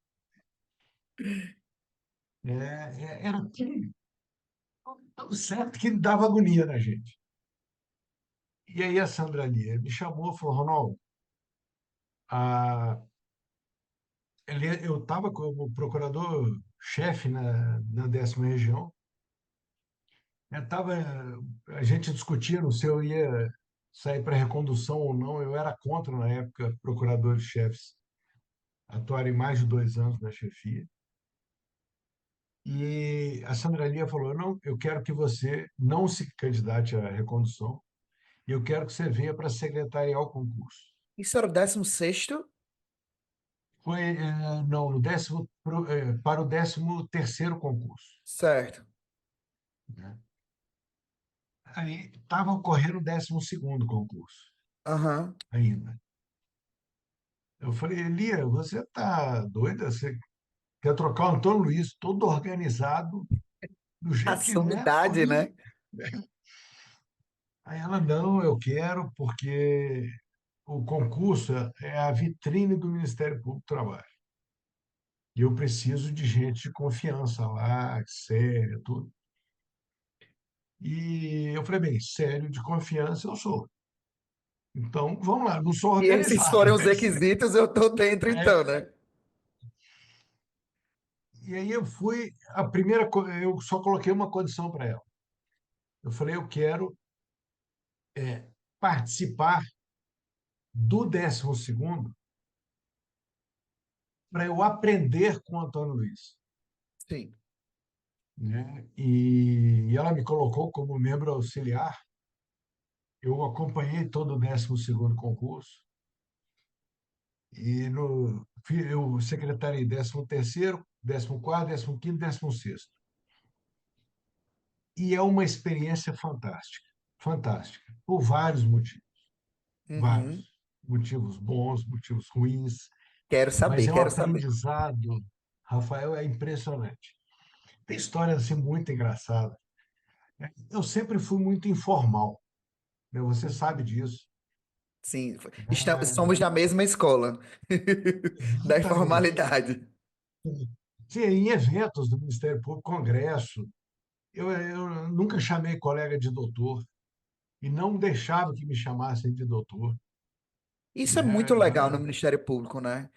Era tão certo que dava agonia na gente. E aí a Sandra Lia me chamou e falou, Ronaldo, a, eu estava como procurador-chefe na 10ª região. A gente discutindo se eu ia sair para recondução ou não. Eu era contra, na época, procuradores-chefes atuarem mais de 2 anos na chefia. E a Sandra Lia falou, não, eu quero que você não se candidate à recondução e eu quero que você venha para secretariar o concurso. Isso era o 16º? Foi, não, no para o 13º concurso, Certo. né? Aí estava ocorrendo o 12º concurso Aham. ainda. Eu falei, Lia, você está doida? Você quer trocar o Antônio Luiz todo organizado, do A jeito que ele é? sumidade, Horrível. né? Aí ela, não, eu quero porque o concurso é a vitrine do Ministério Público do Trabalho. E eu preciso de gente de confiança lá, séria, tudo. E eu falei, bem, sério, de confiança eu sou. Então, vamos lá, não sou E esses organizado, foram os mas... requisitos, eu tô dentro então, É, né? e aí eu só coloquei uma condição para ela. Eu falei, eu quero participar do 12º para eu aprender com o Antônio Luiz, Sim. né? E ela me colocou como membro auxiliar. Eu acompanhei todo o 12º concurso e eu secretariei 13º, 14º, 15º, 16º. E é uma experiência fantástica, fantástica, por vários motivos, Uhum. vários. Motivos bons, motivos ruins, Quero mas saber, é um quero saber. aprendizado, Rafael, é impressionante. Tem histórias assim muito engraçadas. Eu sempre fui muito informal, né? Você sabe disso. Sim, somos É, da mesma escola da exatamente. informalidade. Sim, em eventos do Ministério Público, congresso, eu nunca chamei colega de doutor e não deixava que me chamassem de doutor, Isso é muito né? legal no Ministério Público, né?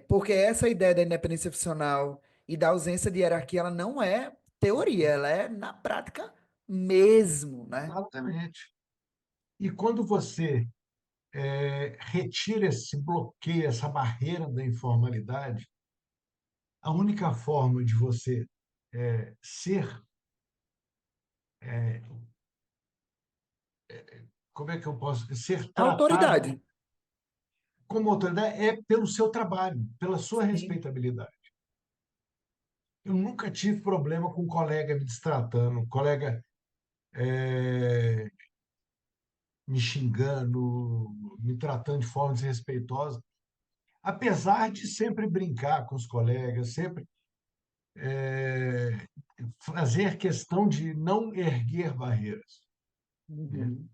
Porque essa ideia da independência funcional e da ausência de hierarquia, ela não é teoria, ela é na prática mesmo, né? Exatamente. E quando você retira esse bloqueio, essa barreira da informalidade, a única forma de você ser, é, como é que eu posso, ser tratado Autoridade. como autoridade é pelo seu trabalho, pela sua Sim. respeitabilidade. Eu nunca tive problema com um colega me destratando, um colega me xingando, me tratando de forma desrespeitosa, apesar de sempre brincar com os colegas, sempre fazer questão de não erguer barreiras, né? Uhum.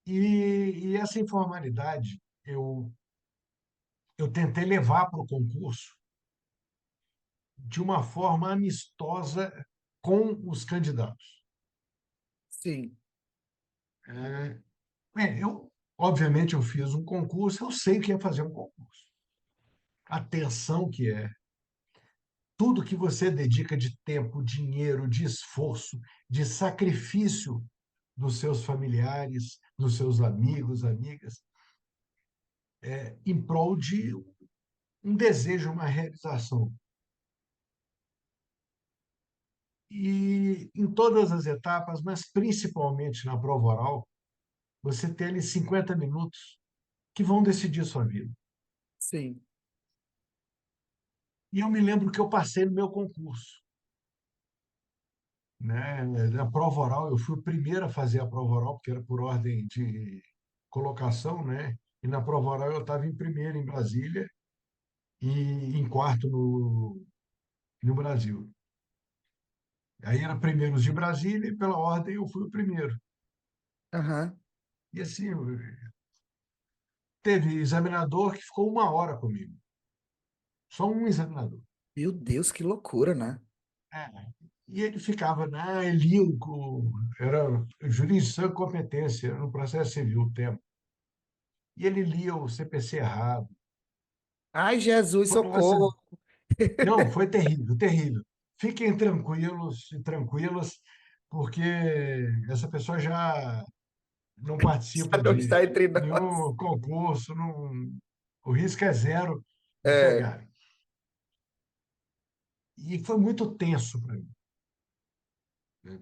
E essa informalidade eu tentei levar para o concurso de uma forma amistosa com os candidatos. Sim. Obviamente, eu fiz um concurso, eu sei que ia fazer um concurso. A tensão que é, tudo que você dedica de tempo, dinheiro, de esforço, de sacrifício dos seus familiares, dos seus amigos, amigas, em prol de um desejo, uma realização. E em todas as etapas, mas principalmente na prova oral, você tem ali 50 minutos que vão decidir a sua vida. Sim. E eu me lembro que eu passei no meu concurso, né? Na prova oral, eu fui o primeiro a fazer a prova oral, porque era por ordem de colocação, né? E na prova oral eu estava em primeiro em Brasília e em quarto no Brasil. Aí era primeiros de Brasília e pela ordem eu fui o primeiro. Aham. E assim, teve examinador que ficou 1 hora comigo. Só um examinador. Meu Deus, que loucura, né? É. E ele ficava, né, ele lia era jurisdição e competência no processo civil, o tema. E ele lia o CPC errado. Ai, Jesus, Pô, nossa, socorro. não, foi terrível, terrível. Fiquem tranquilos e tranquilas, porque essa pessoa já não participa Não de está entre nós. nenhum concurso, não, o risco é zero de É, pegar. E foi muito tenso para mim, né?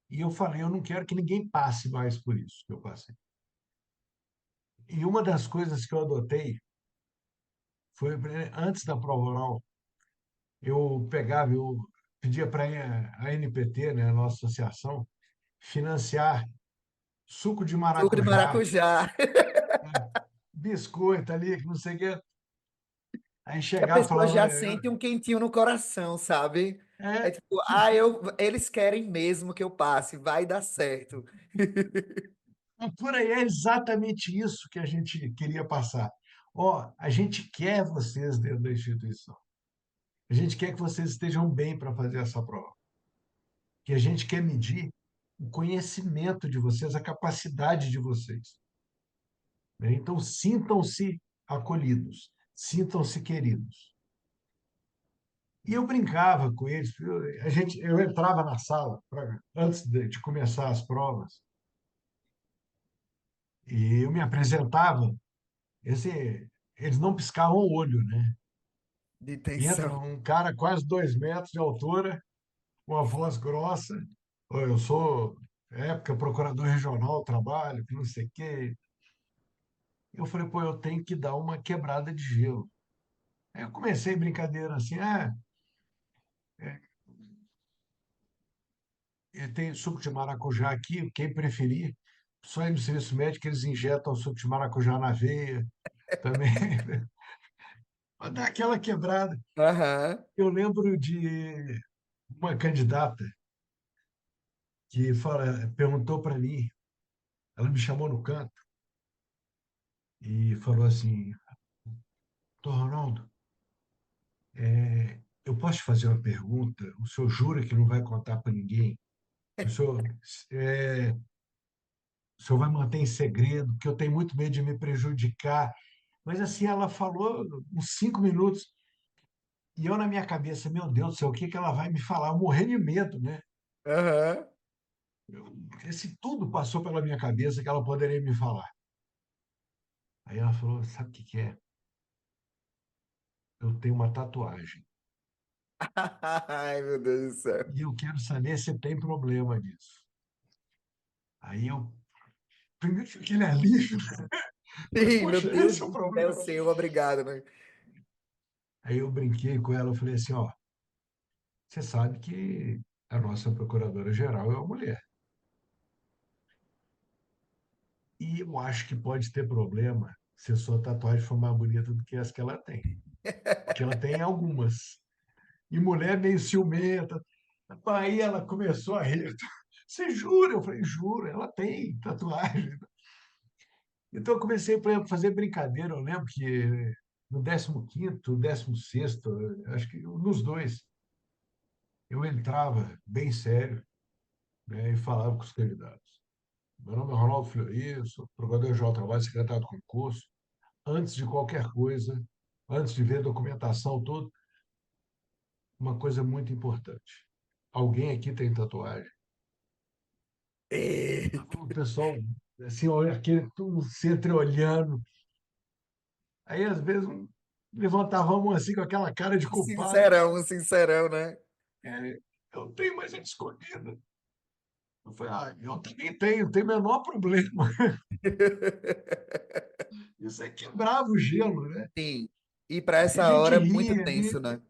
E eu falei, eu não quero que ninguém passe mais por isso que eu passei. E uma das coisas que eu adotei foi, antes da prova oral, eu pedia para a NPT, né, a nossa associação, financiar suco de suco de maracujá, maracujá. né, biscoito ali, que não sei o quê. Aí Que a chegava e pessoa falava, já sente um quentinho no coração, sabe? É é, tipo, ah, eles querem mesmo que eu passe, vai dar certo. por aí é exatamente isso que a gente queria passar. Ó, a gente quer vocês dentro da instituição. A gente quer que vocês estejam bem para fazer essa prova. Que a gente quer medir o conhecimento de vocês, a capacidade de vocês, né? Então, sintam-se acolhidos, sintam-se queridos. E eu brincava com eles, eu entrava na sala antes de começar as provas e eu me apresentava, esse, eles não piscavam o olho, né? De E entra tensão. um cara quase 2 metros de altura, com uma voz grossa. "Oi, eu sou, época, procurador regional, trabalho, que não sei o quê." Eu falei, pô, eu tenho que dar uma quebrada de gelo. Aí eu comecei brincadeira assim, tem suco de maracujá aqui, quem preferir, só ir no serviço médico eles injetam suco de maracujá na veia também, para dar aquela quebrada. Aham, Eu lembro de uma candidata que perguntou para mim, ela me chamou no canto e falou assim, doutor Ronaldo, eu posso te fazer uma pergunta? O senhor jura que não vai contar para ninguém? O senhor, é, o senhor vai manter em segredo, porque eu tenho muito medo de me prejudicar. Mas assim, ela falou uns 5 minutos, e eu na minha cabeça, meu Deus do céu, o que que ela vai me falar? Eu morrendo de medo, né? aham. Esse tudo passou pela minha cabeça que ela poderia me falar. Aí ela falou, sabe o que que é? Eu tenho uma tatuagem. Ai, meu Deus do céu. E eu quero saber se tem problema disso. Aí eu, primeiro tive aquele alívio, né? Falei, Ih, meu poxa, Deus esse é o do céu, problema. Senhor, obrigado, né? Aí eu brinquei com ela, eu falei assim, ó, você sabe que a nossa procuradora-geral é uma mulher. E eu acho que pode ter problema se a sua tatuagem for mais bonita do que as que ela tem. Porque ela tem algumas. E mulher meio ciumenta. Aí ela começou a rir. Você jura? Eu falei, juro, ela tem tatuagem. Então eu comecei a fazer brincadeira. Eu lembro que no 15º, 16º, acho que nos dois, eu entrava bem sério, né, e falava com os candidatos. Meu nome é Ronaldo Fleury, sou procurador-geral do trabalho, secretário do concurso. Antes de qualquer coisa, antes de ver a documentação toda, uma coisa muito importante. Alguém aqui tem tatuagem? Eita, O pessoal, assim, olha, aquele, tudo se entreolhando. Aí, às vezes, levantava a mão assim com aquela cara de culpado. um sincerão, né? Eu tenho, mas é escondida. Eu falei, eu também tenho, não tem o menor problema. Isso é quebrava o gelo, né? Sim. E para E a essa gente hora é muito ria ali. tenso, né?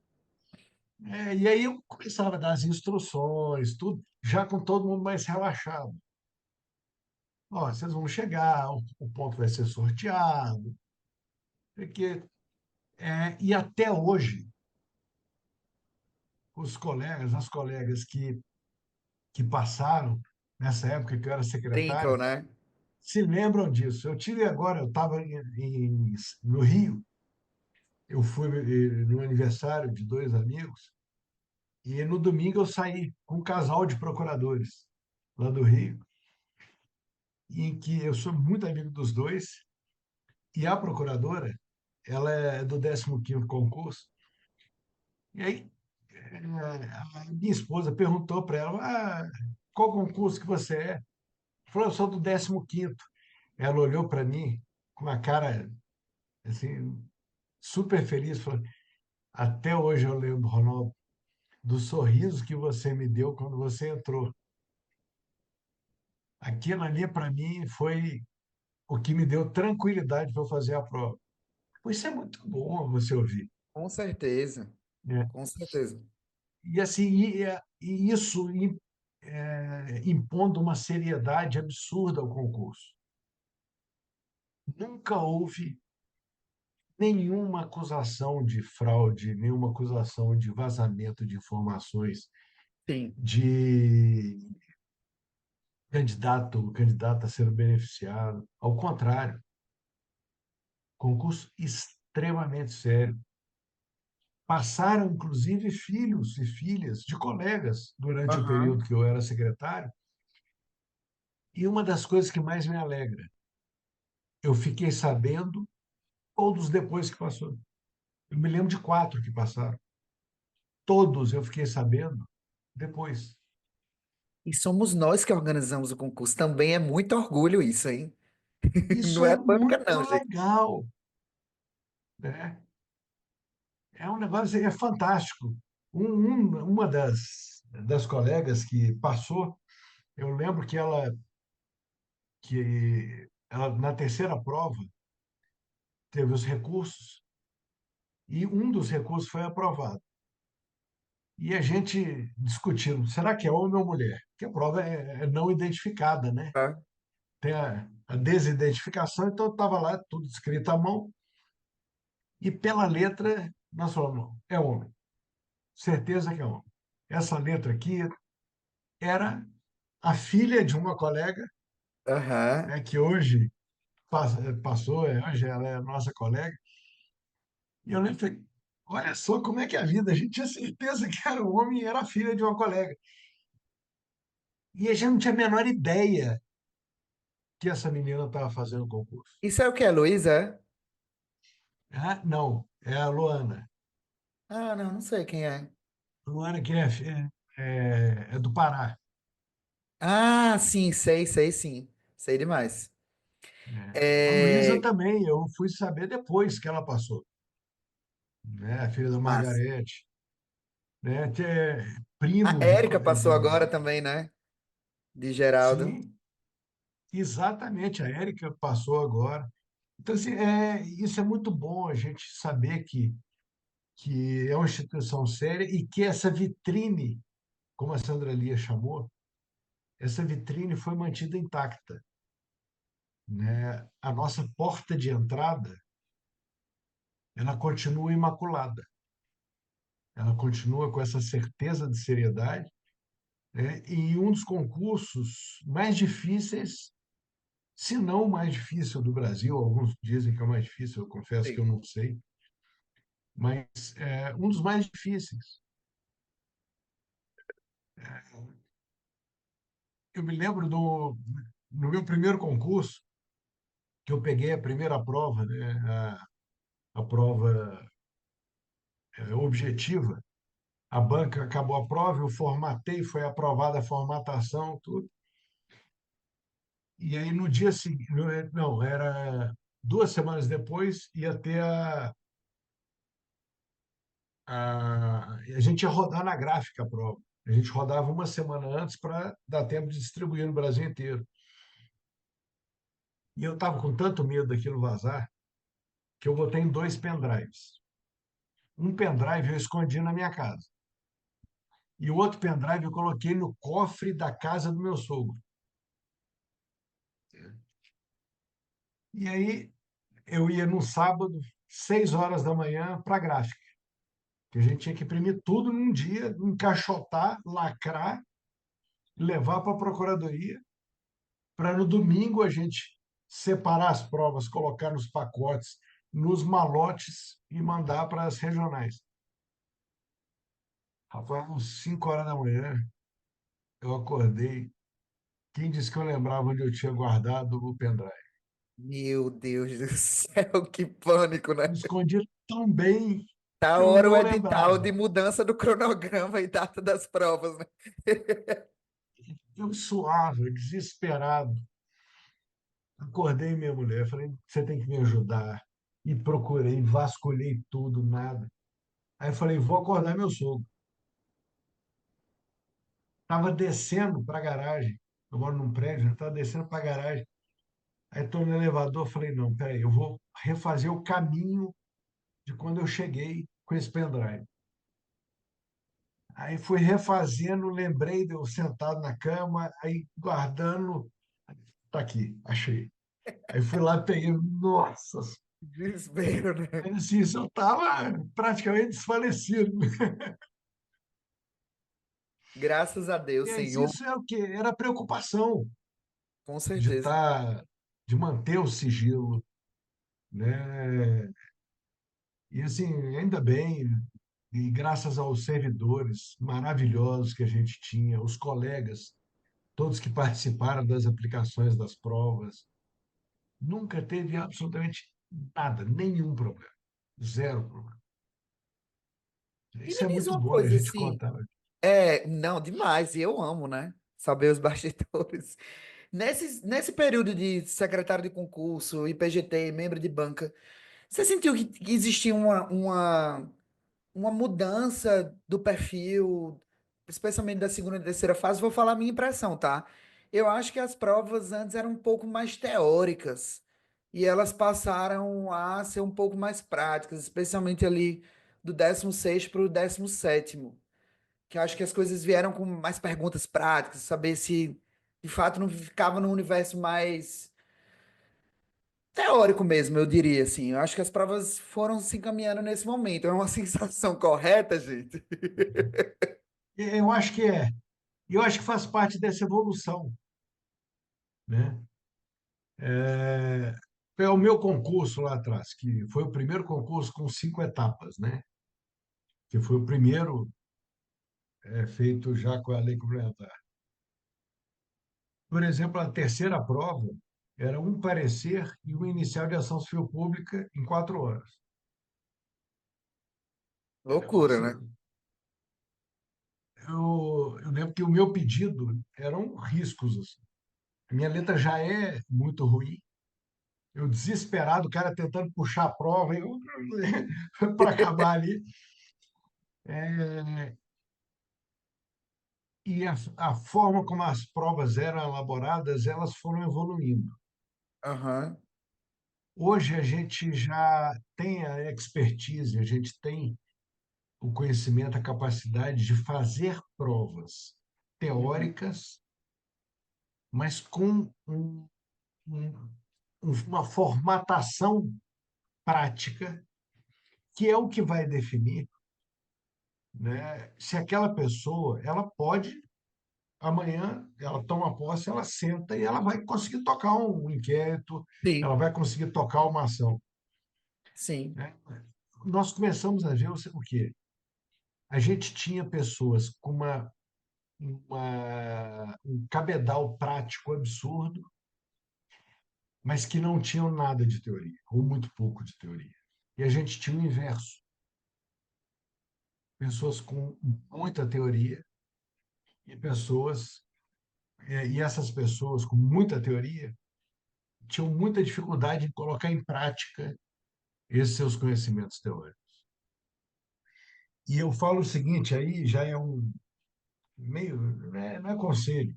E aí eu começava a dar as instruções, tudo, já com todo mundo mais relaxado. Ó, vocês vão chegar, o ponto vai ser sorteado, porque, e até hoje, os colegas, as colegas que passaram nessa época que eu era Brincam, secretário, né? se lembram disso. Eu tive agora, eu estava no Rio, eu fui no aniversário de dois amigos, e no domingo eu saí com um casal de procuradores lá do Rio, em que eu sou muito amigo dos dois, e a procuradora, ela é do 15º concurso, e aí a minha esposa perguntou para ela, qual concurso que você é? Falou, eu sou do 15º. Ela olhou para mim com uma cara assim, super feliz, falou, até hoje eu lembro, Ronaldo, do sorriso que você me deu quando você entrou. Aquilo ali, para mim, foi o que me deu tranquilidade para eu fazer a prova. Pois isso é muito bom você ouvir, Com certeza. né? Com certeza. E assim, e isso impondo uma seriedade absurda ao concurso. Nunca houve nenhuma acusação de fraude, nenhuma acusação de vazamento de informações Sim. de candidata sendo beneficiado. Ao contrário, concurso extremamente sério. Passaram, inclusive, filhos e filhas de colegas durante o Aham. período que eu era secretário. E uma das coisas que mais me alegra, eu fiquei sabendo todos depois que passou. Eu me lembro de quatro que passaram. Todos eu fiquei sabendo depois. E somos nós que organizamos o concurso. Também é muito orgulho isso, hein? Isso Não é é banca, muito não, gente. legal, né? É um negócio, é fantástico. Uma das colegas que passou, eu lembro que ela, na terceira prova, teve os recursos e um dos recursos foi aprovado. E a gente discutindo, será que é homem ou mulher? Porque a prova é não identificada, né? Tá? Tem a desidentificação, então estava lá tudo escrito à mão, e pela letra nós falamos, é homem, certeza que é homem. Essa letra aqui era a filha de uma colega, Aham. né, que hoje passou, hoje ela é nossa colega, e eu lembro, falei, olha só como é que é a vida, a gente tinha certeza que era um homem e era a filha de uma colega. E a gente não tinha a menor ideia que essa menina estava fazendo concurso. Isso é o que é, Luísa? É? Ah, não, é a Luana. Ah, não, não sei quem é. Luana que é do Pará. Ah, sim, sei sim. Sei demais. Né? A Luísa É. também, eu fui saber depois que ela passou, né? A filha da Massa. Margarete, né? Que é A primo Érica passou agora também, né? De Geraldo. sim, exatamente, a Érica passou agora. Então, assim, isso é muito bom a gente saber que é uma instituição séria e que essa vitrine, como a Sandra Lia chamou, essa vitrine foi mantida intacta, né? A nossa porta de entrada, ela continua imaculada, ela continua com essa certeza de seriedade, né? E um dos concursos mais difíceis, se não o mais difícil do Brasil, alguns dizem que é o mais difícil, eu confesso que Sei. eu não sei, mas é um dos mais difíceis. Eu me lembro no meu primeiro concurso, que eu peguei a primeira prova, né, a prova objetiva, a banca acabou a prova, eu formatei, foi aprovada a formatação, tudo. E aí no dia seguinte, não, era 2 semanas depois, ia ter a gente ia rodar na gráfica a prova. A gente rodava uma semana antes para dar tempo de distribuir no Brasil inteiro. E eu estava com tanto medo daquilo vazar que eu botei em dois pendrives. Um pendrive eu escondi na minha casa. E o outro pendrive eu coloquei no cofre da casa do meu sogro. E aí eu ia no sábado, 6 horas da manhã, para a gráfica, que a gente tinha que imprimir tudo num dia, encaixotar, lacrar, levar para a procuradoria, para no domingo a gente separar as provas, colocar nos pacotes, nos malotes e mandar para as regionais. Rapaz, às 5 horas da manhã, eu acordei. Quem disse que eu lembrava onde eu tinha guardado o pendrive? Meu Deus do céu, que pânico, Eu né? escondi tão bem Tá que eu hora o não edital lembrava. de mudança do cronograma e data das provas, né? Eu suave, desesperado. Acordei minha mulher, falei, você tem que me ajudar. E procurei, vasculhei tudo, nada. Aí eu falei, vou acordar meu sogro. Estava descendo para a garagem. Eu moro num prédio, estava descendo para a garagem. Aí estou no elevador, falei, não, peraí, eu vou refazer o caminho de quando eu cheguei com esse pendrive. Aí fui refazendo, lembrei de eu sentado na cama, aí guardando, tá aqui, achei. Aí fui lá, peguei, nossa, Desespero, né? aí, assim, isso eu estava praticamente desfalecido. Graças a Deus, Mas Senhor, isso é o quê? Era a preocupação com de certeza. estar, de manter o sigilo, né? E assim, ainda bem, e graças aos servidores maravilhosos que a gente tinha, os colegas, todos que participaram das aplicações das provas, nunca teve absolutamente nada, nenhum problema, zero problema. E Isso me é diz muito uma bom da coisa, gente assim, contar. não, demais, e eu amo, né? Saber os bastidores. Nesse período de secretário de concurso, IPGT, membro de banca, você sentiu que existia uma mudança do perfil, especialmente da segunda e terceira fase? Vou falar a minha impressão, tá? Eu acho que as provas antes eram um pouco mais teóricas e elas passaram a ser um pouco mais práticas, especialmente ali do 16º para o 17º, que eu acho que as coisas vieram com mais perguntas práticas, saber se de fato não ficava num universo mais teórico mesmo, eu diria assim. Eu acho que as provas foram se encaminhando nesse momento. É uma sensação correta, gente? Eu acho que é. Eu acho que faz parte dessa evolução, né? É o meu concurso lá atrás, que foi o primeiro concurso com 5 etapas, né? Que foi o primeiro feito já com a lei complementar. Por exemplo, a terceira prova era um parecer e um inicial de ação civil pública em 4 horas. Loucura, né? Negócio, eu lembro que o meu pedido eram riscos. Assim. A minha letra já é muito ruim. Eu desesperado, o cara tentando puxar a prova para acabar ali. É, e a forma como as provas eram elaboradas, elas foram evoluindo. Aham. Hoje a gente já tem a expertise, a gente tem o conhecimento, a capacidade de fazer provas Uhum. teóricas, mas com uma formatação prática, que é o que vai definir, né, se aquela pessoa ela pode amanhã ela toma posse, ela senta e ela vai conseguir tocar um inquérito, ela Sim, vai conseguir tocar uma ação. sim. Né? Nós começamos a ver o quê? A gente tinha pessoas com um cabedal prático absurdo, mas que não tinham nada de teoria, ou muito pouco de teoria. E a gente tinha o inverso, pessoas com muita teoria e essas pessoas com muita teoria tinham muita dificuldade em colocar em prática esses seus conhecimentos teóricos. E eu falo o seguinte, aí já é meio, não é conselho,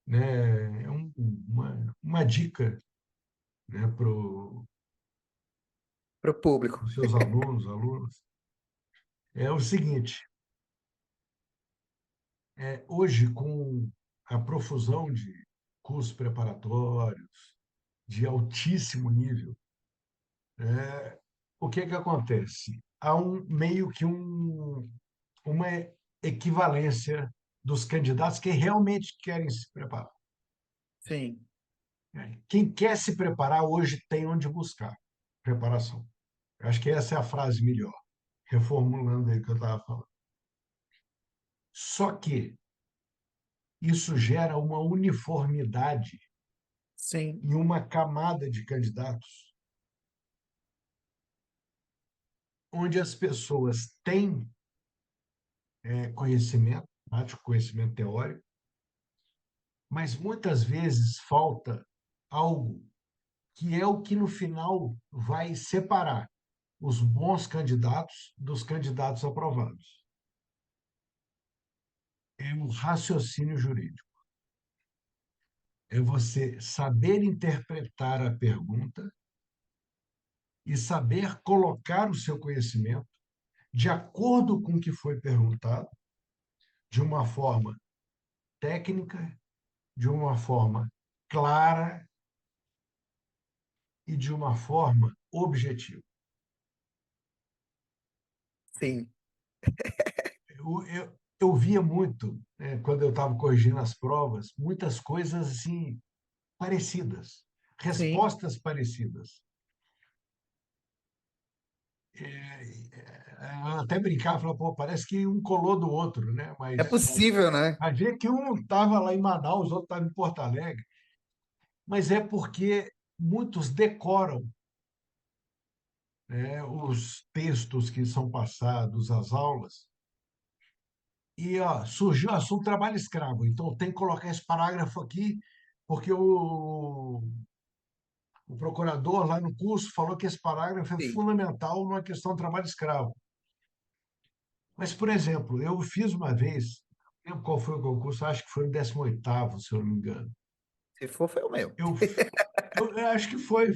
né? É uma dica, né, para os Para o público. seus alunos. É o seguinte, hoje, com a profusão de cursos preparatórios, de altíssimo nível, o que que acontece? Há meio que uma equivalência dos candidatos que realmente querem se preparar. Sim, Quem quer se preparar hoje tem onde buscar preparação. Eu acho que essa é a frase melhor, reformulando aí o que eu estava falando. Só que isso gera uma uniformidade sim, em uma camada de candidatos, onde as pessoas têm conhecimento, prático conhecimento teórico, mas muitas vezes falta algo que é o que no final vai separar os bons candidatos dos candidatos aprovados. É o raciocínio jurídico. É você saber interpretar a pergunta e saber colocar o seu conhecimento de acordo com o que foi perguntado, de uma forma técnica, de uma forma clara e de uma forma objetiva. sim, Eu via muito, né, quando eu estava corrigindo as provas, muitas coisas assim parecidas, sim. respostas parecidas. Eu até brincava, falava, pô, parece que um colou do outro, né? É possível, né? Mas vê que um estava lá em Manaus, o outro estava em Porto Alegre. Mas é porque muitos decoram, né, os textos que são passados, as aulas, e ó, surgiu o assunto trabalho escravo. Então tem que colocar esse parágrafo aqui, porque o procurador lá no curso falou que esse parágrafo é Sim. fundamental numa questão de trabalho escravo. Mas, por exemplo, eu fiz uma vez, não lembro qual foi o concurso, acho que foi o 18º, se eu não me engano. Se for, foi o meu. Eu, eu acho que foi.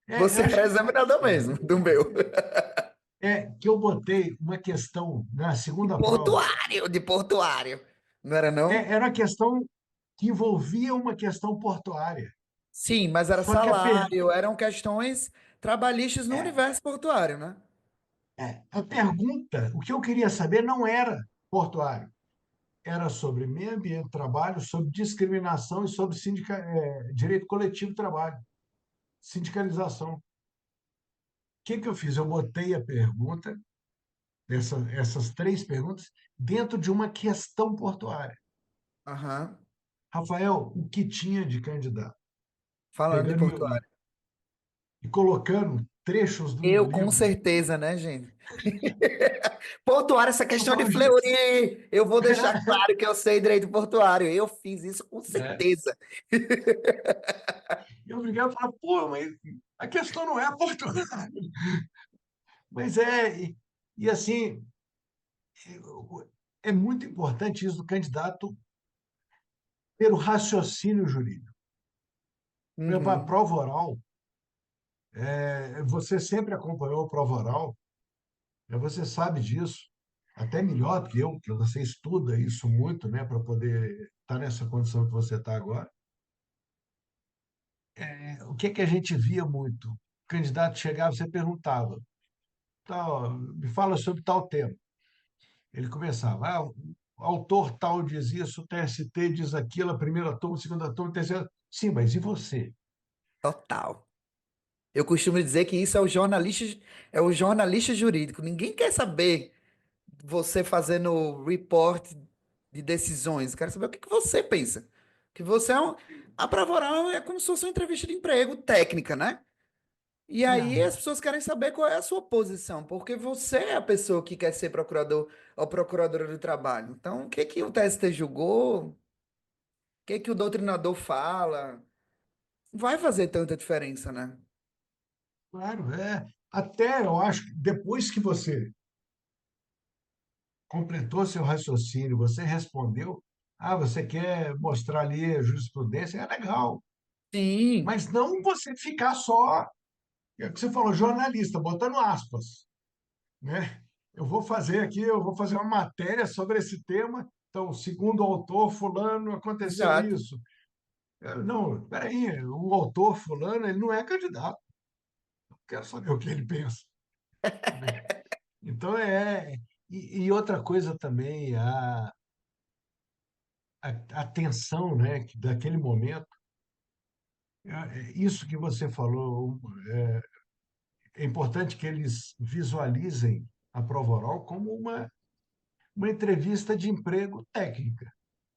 Eu Você acho era que foi examinador isso. mesmo, do meu. Que eu botei uma questão na De segunda prova. portuário, de portuário. Não era, não? Era uma questão que envolvia uma questão portuária. Sim, mas era Só que salário, eram questões trabalhistas no é, universo portuário, né? a pergunta, o que eu queria saber não era portuário, era sobre meio ambiente, trabalho, sobre discriminação e sobre direito coletivo de trabalho, sindicalização. O que que eu fiz? Eu botei a pergunta, essas três perguntas, dentro de uma questão portuária. Aham. Rafael, o que tinha de candidato? Falando de Pegando portuário. e colocando trechos do meu Eu, com livro. certeza, né, gente? Portuário, essa Eu questão de falo, gente, Fleury, eu vou deixar claro que eu sei direito portuário. Eu fiz isso com né? certeza. E eu obrigado a falar, pô, mas a questão não é portuária. Mas e assim, é muito importante isso do candidato ter o raciocínio jurídico. Por exemplo, a Uhum. prova oral, você sempre acompanhou a prova oral, né? Você sabe disso, até melhor do que eu, porque você estuda isso muito, né, para poder estar nessa condição que você está agora. O que que a gente via muito? O candidato chegava, você perguntava, tal, me fala sobre tal tema. Ele começava, o autor tal diz isso, o TST diz aquilo, a primeira turma, a segunda turma, a terceira. Sim, mas e você? Total. Eu costumo dizer que isso é o jornalista jurídico. Ninguém quer saber você fazendo report de decisões. Eu quero saber o que que você pensa. Que você é um. A prova oral é como se fosse uma entrevista de emprego técnica, né? E aí É, as pessoas querem saber qual é a sua posição, porque você é a pessoa que quer ser procurador ou procuradora do trabalho. Então, o que que o TST julgou? O que que o doutrinador fala? Vai fazer tanta diferença, né? claro, é. Até eu acho que depois que você completou seu raciocínio, você respondeu, ah, você quer mostrar ali a jurisprudência, é legal, Sim, mas não você ficar só, é o que você falou, jornalista, botando aspas, né? Eu vou fazer uma matéria sobre esse tema. Então, segundo o autor fulano, aconteceu exato. isso. Não, peraí, o autor fulano, ele não é candidato. Eu quero saber o que ele pensa, né? Então, e outra coisa também, a tensão, né, daquele momento, isso que você falou, é importante que eles visualizem a prova oral como uma entrevista de emprego técnica.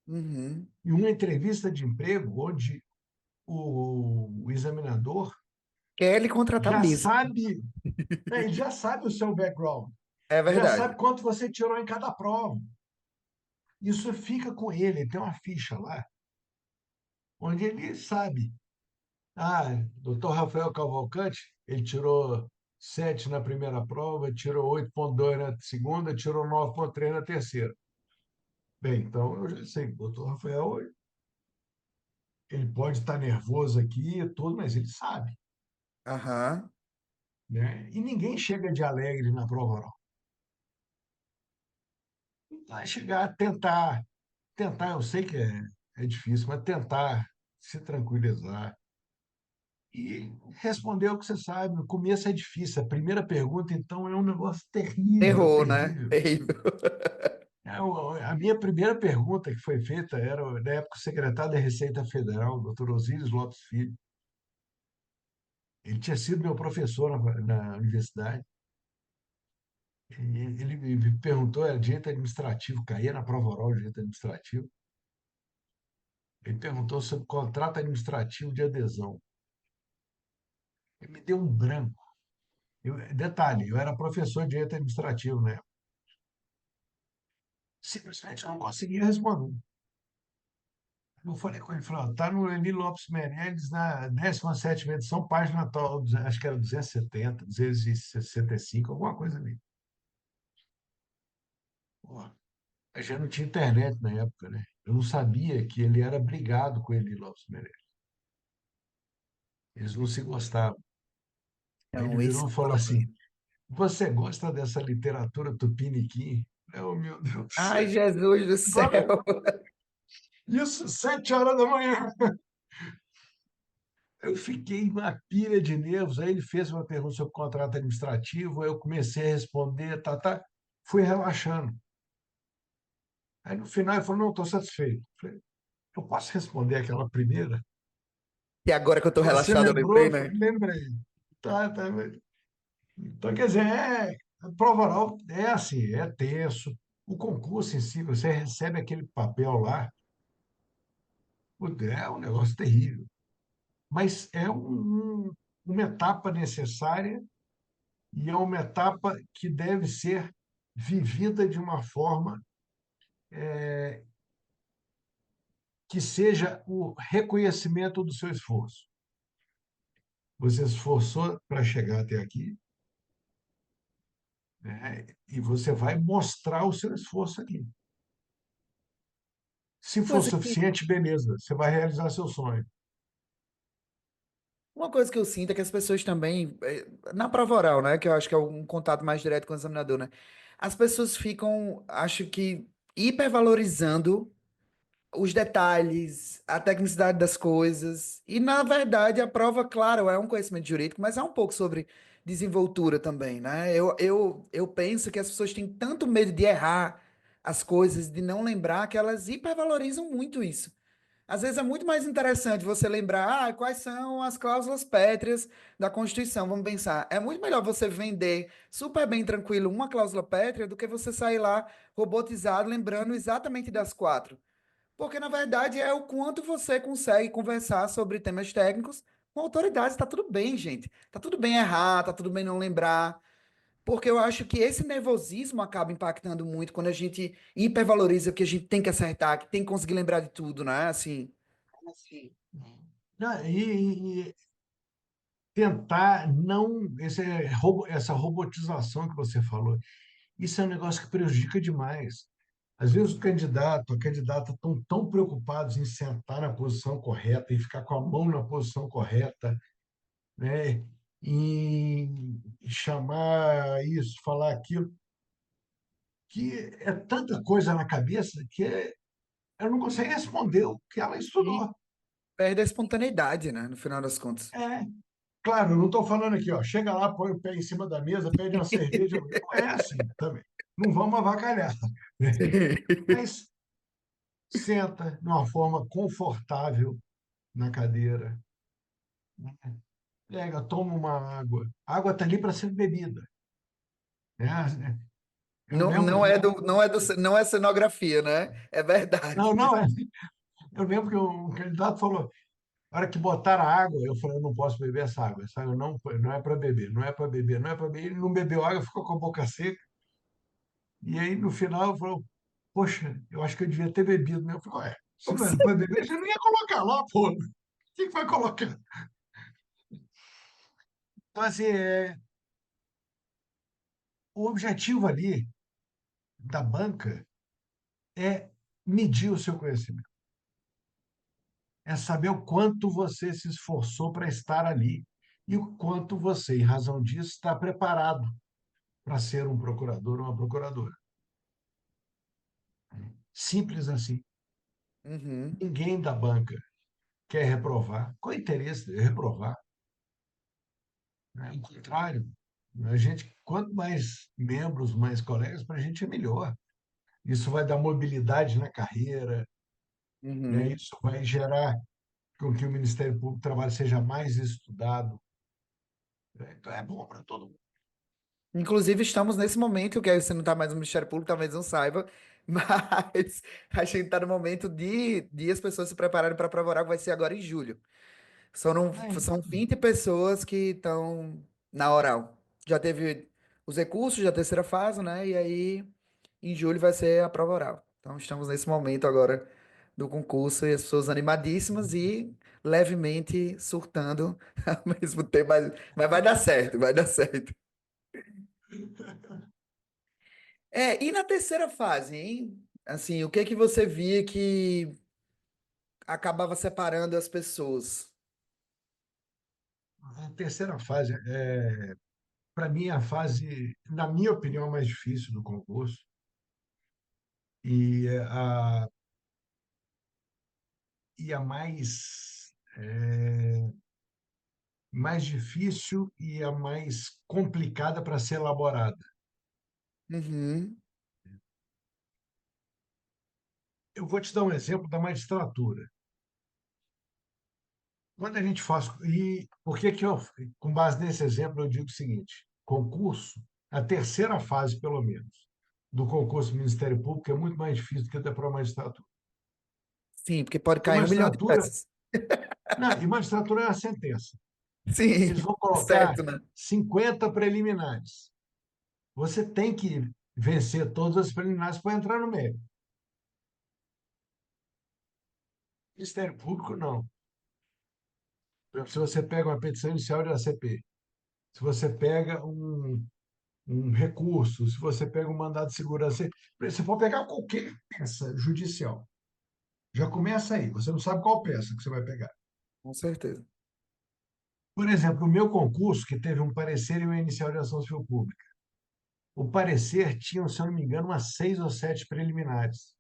Uhum. E uma entrevista de emprego onde o examinador Quer lhe contratar já mesmo. sabe, ele já sabe o seu background, É ele já verdade. sabe quanto você tirou em cada prova. Isso fica com ele tem uma ficha lá, onde ele sabe. Ah, doutor Rafael Cavalcante, ele tirou 7 na primeira prova, tirou 8,2 na segunda, tirou 9,3 na terceira. Bem, então eu já sei, o doutor Rafael, ele pode estar nervoso aqui e tudo, mas ele sabe, Aham. né? E ninguém chega de alegre na prova oral. Vai chegar a tentar, eu sei que é difícil, mas tentar se tranquilizar e responder o que você sabe. No começo é difícil. A primeira pergunta, então, é um negócio terrível, Terror, né? terrível. Terrível. A minha primeira pergunta que foi feita era, na época, o secretário da Receita Federal, doutor Osíris Lopes Filho. Ele tinha sido meu professor na universidade. Ele me perguntou, era direito administrativo, caía na prova oral de direito administrativo. Ele perguntou sobre contrato administrativo de adesão. Ele me deu um branco. Detalhe, eu era professor de direito administrativo, né? Simplesmente eu não conseguia responder. Eu falei com ele, falou, está no Eli Lopes Meirelles, na 17ª edição, página tal, acho que era 270, 265, alguma coisa ali. Pô, eu já não tinha internet na época, né? Eu não sabia que ele era brigado com o Eli Lopes Meirelles. Eles não se gostavam. Aí ele Então, esse virou é e o falou assim, problema. você gosta dessa literatura tupiniquim? Oh, meu Deus do Ai, céu. Jesus do Agora, céu. isso, 7 horas da manhã. Eu fiquei uma pilha de nervos. Aí ele fez uma pergunta sobre contrato administrativo, aí eu comecei a responder, fui relaxando. Aí no final ele falou, não, estou satisfeito. Eu falei, eu posso responder aquela primeira? E agora que eu tô Você relaxado, eu lembrou? lembrei, Eu falei, né? lembrei. Tá. Então, quer dizer, a prova oral é assim, é tenso. O concurso em si, você recebe aquele papel lá, putz, é um negócio terrível. Mas é uma etapa necessária e é uma etapa que deve ser vivida de uma forma que seja o reconhecimento do seu esforço. Você se esforçou para chegar até aqui, né? E você vai mostrar o seu esforço aqui. Se for Coisa que suficiente, beleza, você vai realizar seu sonho. Uma coisa que eu sinto é que as pessoas também, na prova oral, né, que eu acho que é um contato mais direto com o examinador, né, as pessoas ficam, acho que, hipervalorizando os detalhes, a tecnicidade das coisas, e na verdade a prova, claro, é um conhecimento jurídico, mas é um pouco sobre desenvoltura também, né? Eu penso que as pessoas têm tanto medo de errar as coisas, de não lembrar, que elas hipervalorizam muito isso. Às vezes é muito mais interessante você lembrar, quais são as cláusulas pétreas da Constituição. Vamos pensar. É muito melhor você vender super bem tranquilo uma cláusula pétrea do que você sair lá robotizado lembrando exatamente das quatro. Porque, na verdade, é o quanto você consegue conversar sobre temas técnicos com autoridades. Está tudo bem, gente. Está tudo bem errar, está tudo bem não lembrar. Porque eu acho que esse nervosismo acaba impactando muito quando a gente hipervaloriza que a gente tem que acertar, que tem que conseguir lembrar de tudo, né? Assim. Não, e tentar não essa robotização que você falou. Isso é um negócio que prejudica demais. Às vezes o candidato, a candidata estão tão preocupados em sentar na posição correta, em ficar com a mão na posição correta, né? Em chamar isso, falar aquilo, que é tanta coisa na cabeça que ela não consegue responder o que ela E estudou. perde a espontaneidade, né? No final das contas. É, claro, eu não estou falando aqui, ó, chega lá, põe o pé em cima da mesa, pede uma cerveja. Não é assim também. Não vamos avacalhar, né? Mas senta de uma forma confortável na cadeira, pega, toma uma água. A água está ali para ser bebida, né? Eu Não, lembro, não é cenografia, né? É não, verdade. não, eu lembro que um candidato falou, na hora que botaram a água, eu falei, eu não posso beber essa água não é para beber, não é para beber, não é para beber. Ele não bebeu água, ficou com a boca seca. E aí, no final, eu falei, poxa, eu acho que eu devia ter bebido, né? Eu falei, ué, se não era para beber, você não ia colocar lá, pô. O que que vai colocar? Então, assim, o objetivo ali da banca é medir o seu conhecimento, é saber o quanto você se esforçou para estar ali e o quanto você, em razão disso, está preparado para ser um procurador ou uma procuradora. Simples assim. Uhum. Ninguém da banca quer reprovar. Qual é o interesse de reprovar? Né? Ao contrário, a gente, quanto mais membros, mais colegas, para a gente é melhor. Isso vai dar mobilidade na carreira, né? Uhum. Isso vai gerar com que o Ministério Público do Trabalho seja mais estudado, né? Então é bom para todo mundo. Inclusive, estamos nesse momento, que aí você não está mais no Ministério Público, talvez não saiba, mas a gente está no momento de as pessoas se prepararem para a prova oral, que vai ser agora em julho. São Então, 20 pessoas que estão na oral. Já teve os recursos da terceira fase, né? E aí, em julho, vai ser a prova oral. Então, estamos nesse momento agora do concurso e as pessoas animadíssimas e levemente surtando ao mesmo tempo, mas vai dar certo, vai dar certo. E na terceira fase, hein? Assim, o que que você via que acabava separando as pessoas? a terceira fase para mim, é a fase, na minha opinião, mais difícil do concurso e a mais difícil e a mais complicada para ser elaborada. Uhum, Eu vou te dar um exemplo da magistratura. Quando a gente faz. E por que que eu, com base nesse exemplo, eu digo o seguinte: concurso, a terceira fase, pelo menos, do concurso do Ministério Público é muito mais difícil do que da para a magistratura. sim, porque pode Porque cair um milhão de magistratura. peças. Não, e magistratura é uma sentença. Sim, Eles vão colocar certo, né? 50 preliminares. Você tem que vencer todas as preliminares para entrar no mérito. Ministério Público, não. Por exemplo, se você pega uma petição inicial de ACP, se você pega um recurso, se você pega um mandado de segurança, se for pegar qualquer peça judicial, já começa aí. Você não sabe qual peça que você vai pegar. Com certeza. Por exemplo, o meu concurso, que teve um parecer e uma inicial de ação civil pública, o parecer tinha, se eu não me engano, umas 6 ou 7 preliminares.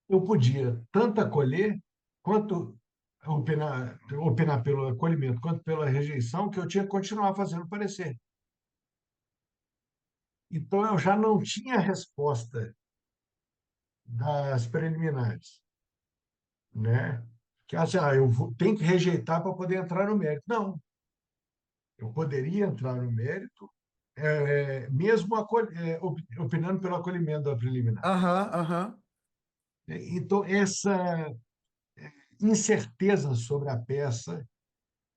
Eu podia tanto acolher, quanto opinar pelo acolhimento, quanto pela rejeição, que eu tinha que continuar fazendo parecer. Então, eu já não tinha resposta das preliminares, né? Que assim, tenho que rejeitar para poder entrar no mérito. Não, eu poderia entrar no mérito, mesmo opinando pelo acolhimento da preliminar. Aham, aham. Então, essa incerteza sobre a peça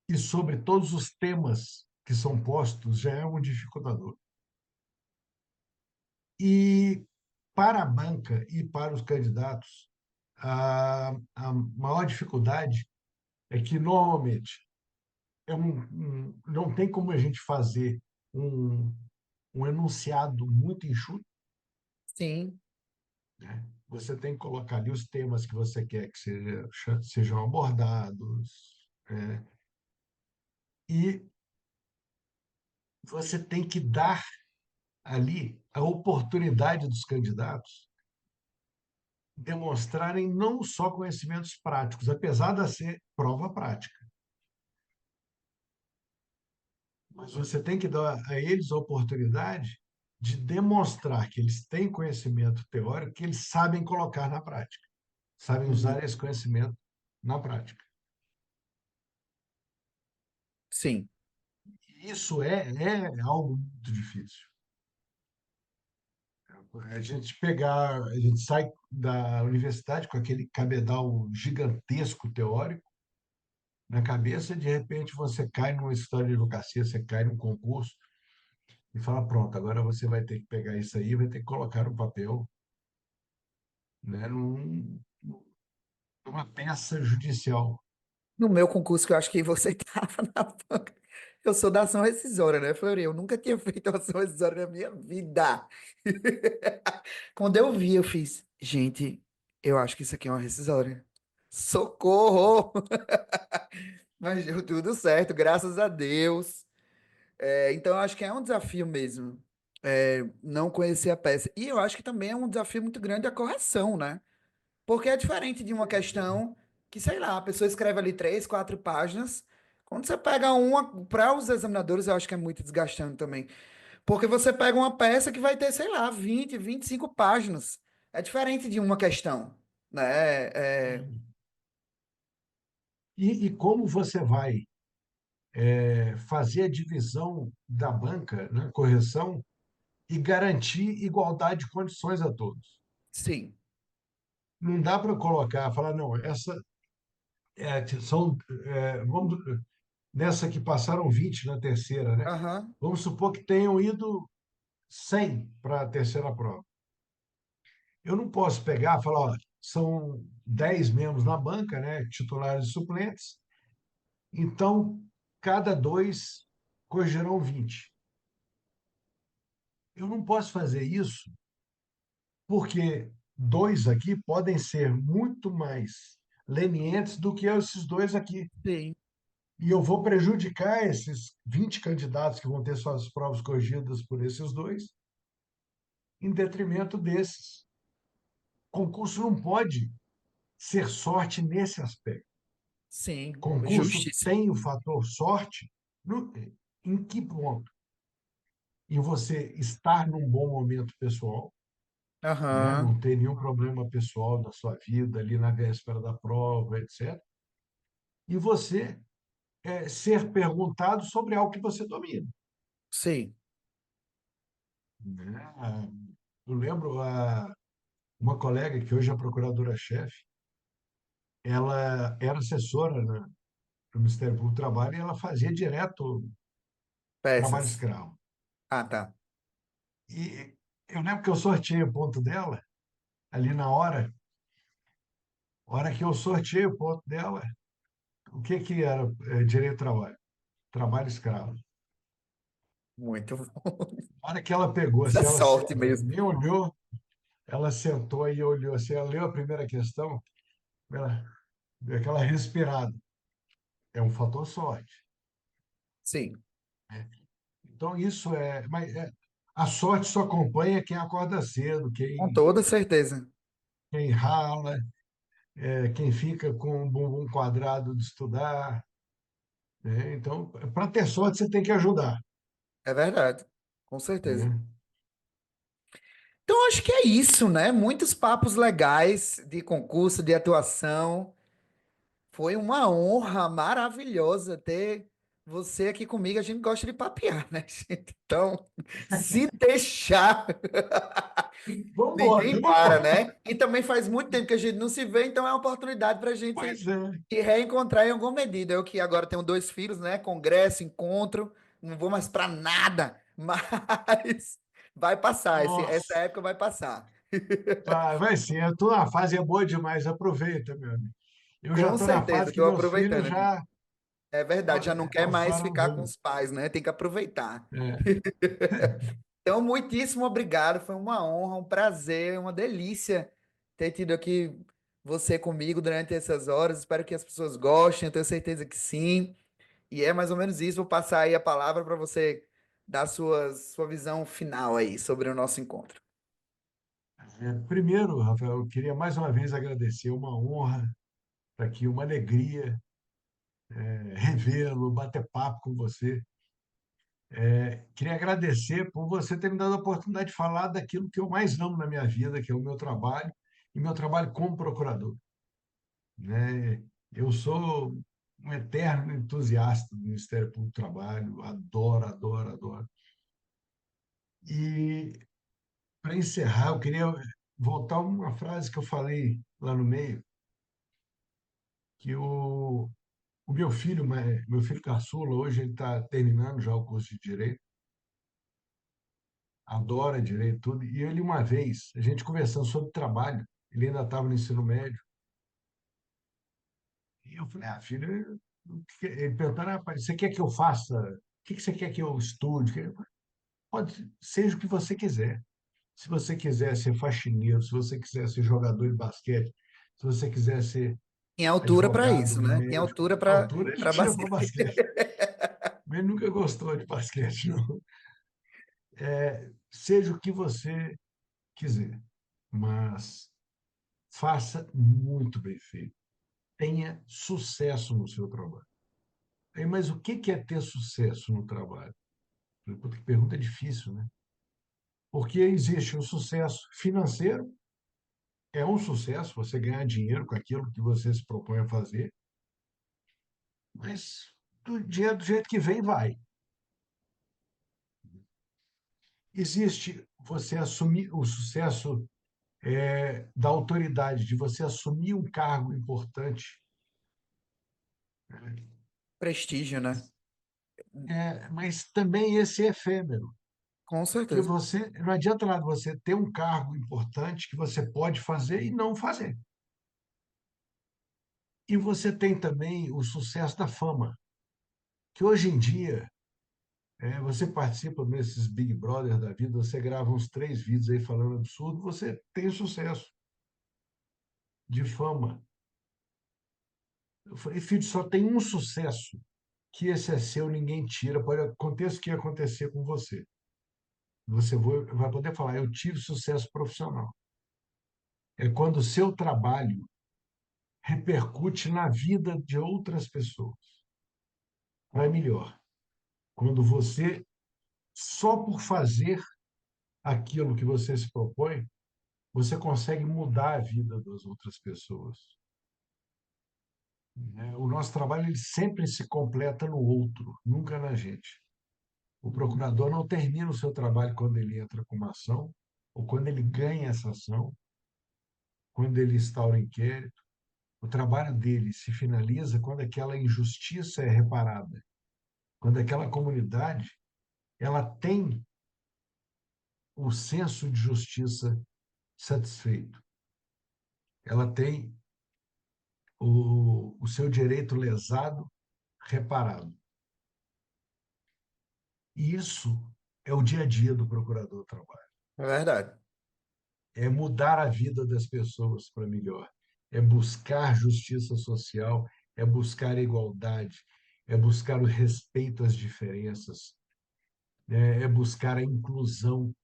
e sobre todos os temas que são postos já é um dificultador. E para a banca e para os candidatos, a maior dificuldade é que, normalmente, não tem como a gente fazer um, um enunciado muito enxuto, Sim. né? Você tem que colocar ali os temas que você quer que sejam abordados, né? E você tem que dar ali a oportunidade dos candidatos demonstrarem não só conhecimentos práticos, apesar de ser prova prática, mas você tem que dar a eles a oportunidade de demonstrar que eles têm conhecimento teórico, que eles sabem colocar na prática, sabem Uhum. usar esse conhecimento na prática. Sim. Isso é algo muito difícil. A gente sai da universidade com aquele cabedal gigantesco teórico na cabeça, e de repente você cai numa história de advocacia, você cai num concurso e fala, pronto, agora você vai ter que pegar isso aí, vai ter que colocar no papel, né, numa peça judicial. No meu concurso, que eu acho que você estava na banca, eu sou da ação rescisória, né, Fleury? Eu nunca tinha feito ação rescisória na minha vida. Quando eu vi, eu fiz, gente, eu acho que isso aqui é uma rescisória. Socorro! Mas deu tudo certo, graças a Deus. Então, eu acho que é um desafio mesmo, não conhecer a peça. E eu acho que também é um desafio muito grande a correção, né? Porque é diferente de uma questão que, sei lá, a pessoa escreve ali 3, 4 páginas. Quando você pega uma, para os examinadores, eu acho que é muito desgastante também. Porque você pega uma peça que vai ter, sei lá, 20, 25 páginas. É diferente de uma questão, né? E como você vai fazer a divisão da banca, né, correção, e garantir igualdade de condições a todos? Sim. Não dá para colocar, falar, não, são, vamos, nessa que passaram 20 na terceira, né? Aham. Vamos supor que tenham ido 100 para a terceira prova. Eu não posso pegar e falar, ó, são 10 membros na banca, né, titulares e suplentes, então cada dois corrigirão 20. Eu não posso fazer isso porque dois aqui podem ser muito mais lenientes do que esses dois aqui. Sim. E eu vou prejudicar esses 20 candidatos que vão ter suas provas corrigidas por esses dois, em detrimento desses. Concurso não pode ser sorte nesse aspecto. Sim. Concurso Justiça. tem o fator sorte em que ponto? Em você estar num bom momento pessoal, né? Aham. Não ter nenhum problema pessoal da sua vida ali na véspera da prova, etc. E você ser perguntado sobre algo que você domina, Sim. né? Eu lembro uma colega que hoje é procuradora-chefe, ela era assessora no Ministério Público do Trabalho e ela fazia direto trabalho Peças. escravo. Ah, tá. E eu lembro que eu sorteei o ponto dela ali na hora. A hora que eu sorteei o ponto dela, o que que era direito do trabalho? Trabalho escravo. Muito bom. A hora que ela pegou, Isso é assim, ela sorte mesmo. me olhou, ela sentou e olhou assim, ela leu a primeira questão, ela deu aquela respirada. É um fator sorte, Sim. né? Então isso a sorte só acompanha quem acorda cedo, Com toda certeza. quem rala, quem fica com um bumbum quadrado de estudar, né? Então, para ter sorte, você tem que ajudar, É verdade. Com certeza. né? Então, acho que é isso, né? Muitos papos legais de concurso, de atuação. Foi uma honra maravilhosa ter você aqui comigo. A gente gosta de papear, né, gente? Então, se deixar, Vamos embora. ninguém para, né? E também faz muito tempo que a gente não se vê, então é uma oportunidade para a gente Pois é. se reencontrar em alguma medida. Eu que agora tenho 2 filhos, né? Congresso, encontro, não vou mais para nada, mas vai passar, essa Nossa, época vai passar. vai sim. Eu tô na fase é boa demais. Aproveita, meu amigo. Eu já Com estou na certeza, fase que estou meus filhos aproveitando aqui. já É verdade, já não quer mais alçaram ficar com voo. os pais, né? Tem que aproveitar. É. Então, muitíssimo obrigado. Foi uma honra, um prazer, uma delícia ter tido aqui você comigo durante essas horas. Espero que as pessoas gostem, eu tenho certeza que sim. E é mais ou menos isso. Vou passar aí a palavra para você dar sua visão final aí sobre o nosso encontro. Primeiro, Rafael, eu queria mais uma vez agradecer, uma honra estar aqui, uma alegria revê-lo, bater papo com você. Queria agradecer por você ter me dado a oportunidade de falar daquilo que eu mais amo na minha vida, que é o meu trabalho, e meu trabalho como procurador, né? Eu sou um eterno entusiasta do Ministério Público do Trabalho, adoro, adoro, adoro. E, para encerrar, eu queria voltar a uma frase que eu falei lá no meio, que o meu filho caçula, hoje ele está terminando já o curso de Direito, adora Direito, tudo, e ele uma vez, a gente conversando sobre trabalho, ele ainda estava no ensino médio, e eu falei, filho, ele perguntando, rapaz, você quer que eu faça, o que você quer que eu estude? Pode, seja o que você quiser. Se você quiser ser faxineiro, se você quiser ser jogador de basquete, se você quiser ser Em altura para advogado, isso, né? Em médico, altura a para altura ele para tira para basquete. basquete, mas ele nunca gostou de basquete, não. Seja o que você quiser, mas faça muito bem feito. Tenha sucesso no seu trabalho. Aí, mas o que é ter sucesso no trabalho? Puta, que pergunta difícil, né? Porque existe o sucesso financeiro, é um sucesso você ganhar dinheiro com aquilo que você se propõe a fazer, mas do dinheiro do jeito que vem, vai. Existe você assumir o sucesso da autoridade, de você assumir um cargo importante, Prestígio, né? mas também esse é efêmero, Com que certeza. você não adianta nada você ter um cargo importante que você pode fazer e não fazer. E você tem também o sucesso da fama, que hoje em dia você participa desses Big Brother da vida, você grava uns 3 vídeos aí falando absurdo, você tem sucesso de fama. Eu falei, filho, só tem um sucesso, que esse é seu, ninguém tira, pode acontecer o que acontecer com você. Você vai poder falar, eu tive sucesso profissional. É quando o seu trabalho repercute na vida de outras pessoas. Vai melhor. Quando você, só por fazer aquilo que você se propõe, você consegue mudar a vida das outras pessoas. O nosso trabalho ele sempre se completa no outro, nunca na gente. O procurador não termina o seu trabalho quando ele entra com uma ação, ou quando ele ganha essa ação, quando ele instaura o inquérito. O trabalho dele se finaliza quando aquela injustiça é reparada, quando aquela comunidade ela tem o senso de justiça satisfeito, ela tem o seu direito lesado reparado. E isso é o dia a dia do procurador do trabalho. É verdade. É mudar a vida das pessoas para melhor, é buscar justiça social, é buscar igualdade, é buscar o respeito às diferenças, é buscar a inclusão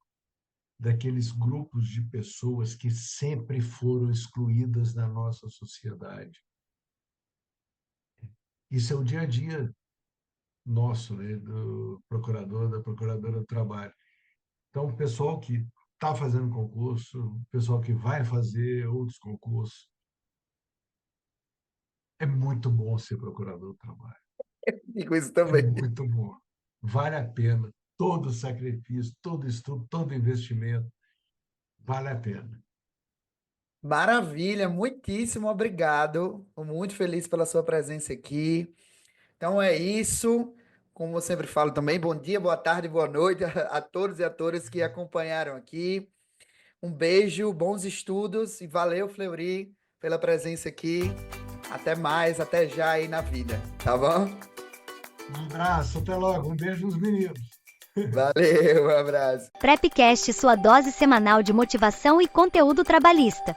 daqueles grupos de pessoas que sempre foram excluídas da nossa sociedade. Isso é o dia a dia nosso, né, do procurador, da procuradora do trabalho. Então, o pessoal que está fazendo concurso, o pessoal que vai fazer outros concursos, é muito bom ser procurador do trabalho. E com isso É também. muito bom. Vale a pena. Todo sacrifício, todo estudo, todo investimento, vale a pena. Maravilha, muitíssimo obrigado. Estou muito feliz pela sua presença aqui. Então é isso. Como eu sempre falo também, bom dia, boa tarde, boa noite a todos e a todas que acompanharam aqui. Um beijo, bons estudos e valeu, Fleury, pela presença aqui. Até mais, até já aí na vida, tá bom? Um abraço, até logo. Um beijo nos meninos. Valeu, um abraço. Prepcast, sua dose semanal de motivação e conteúdo trabalhista.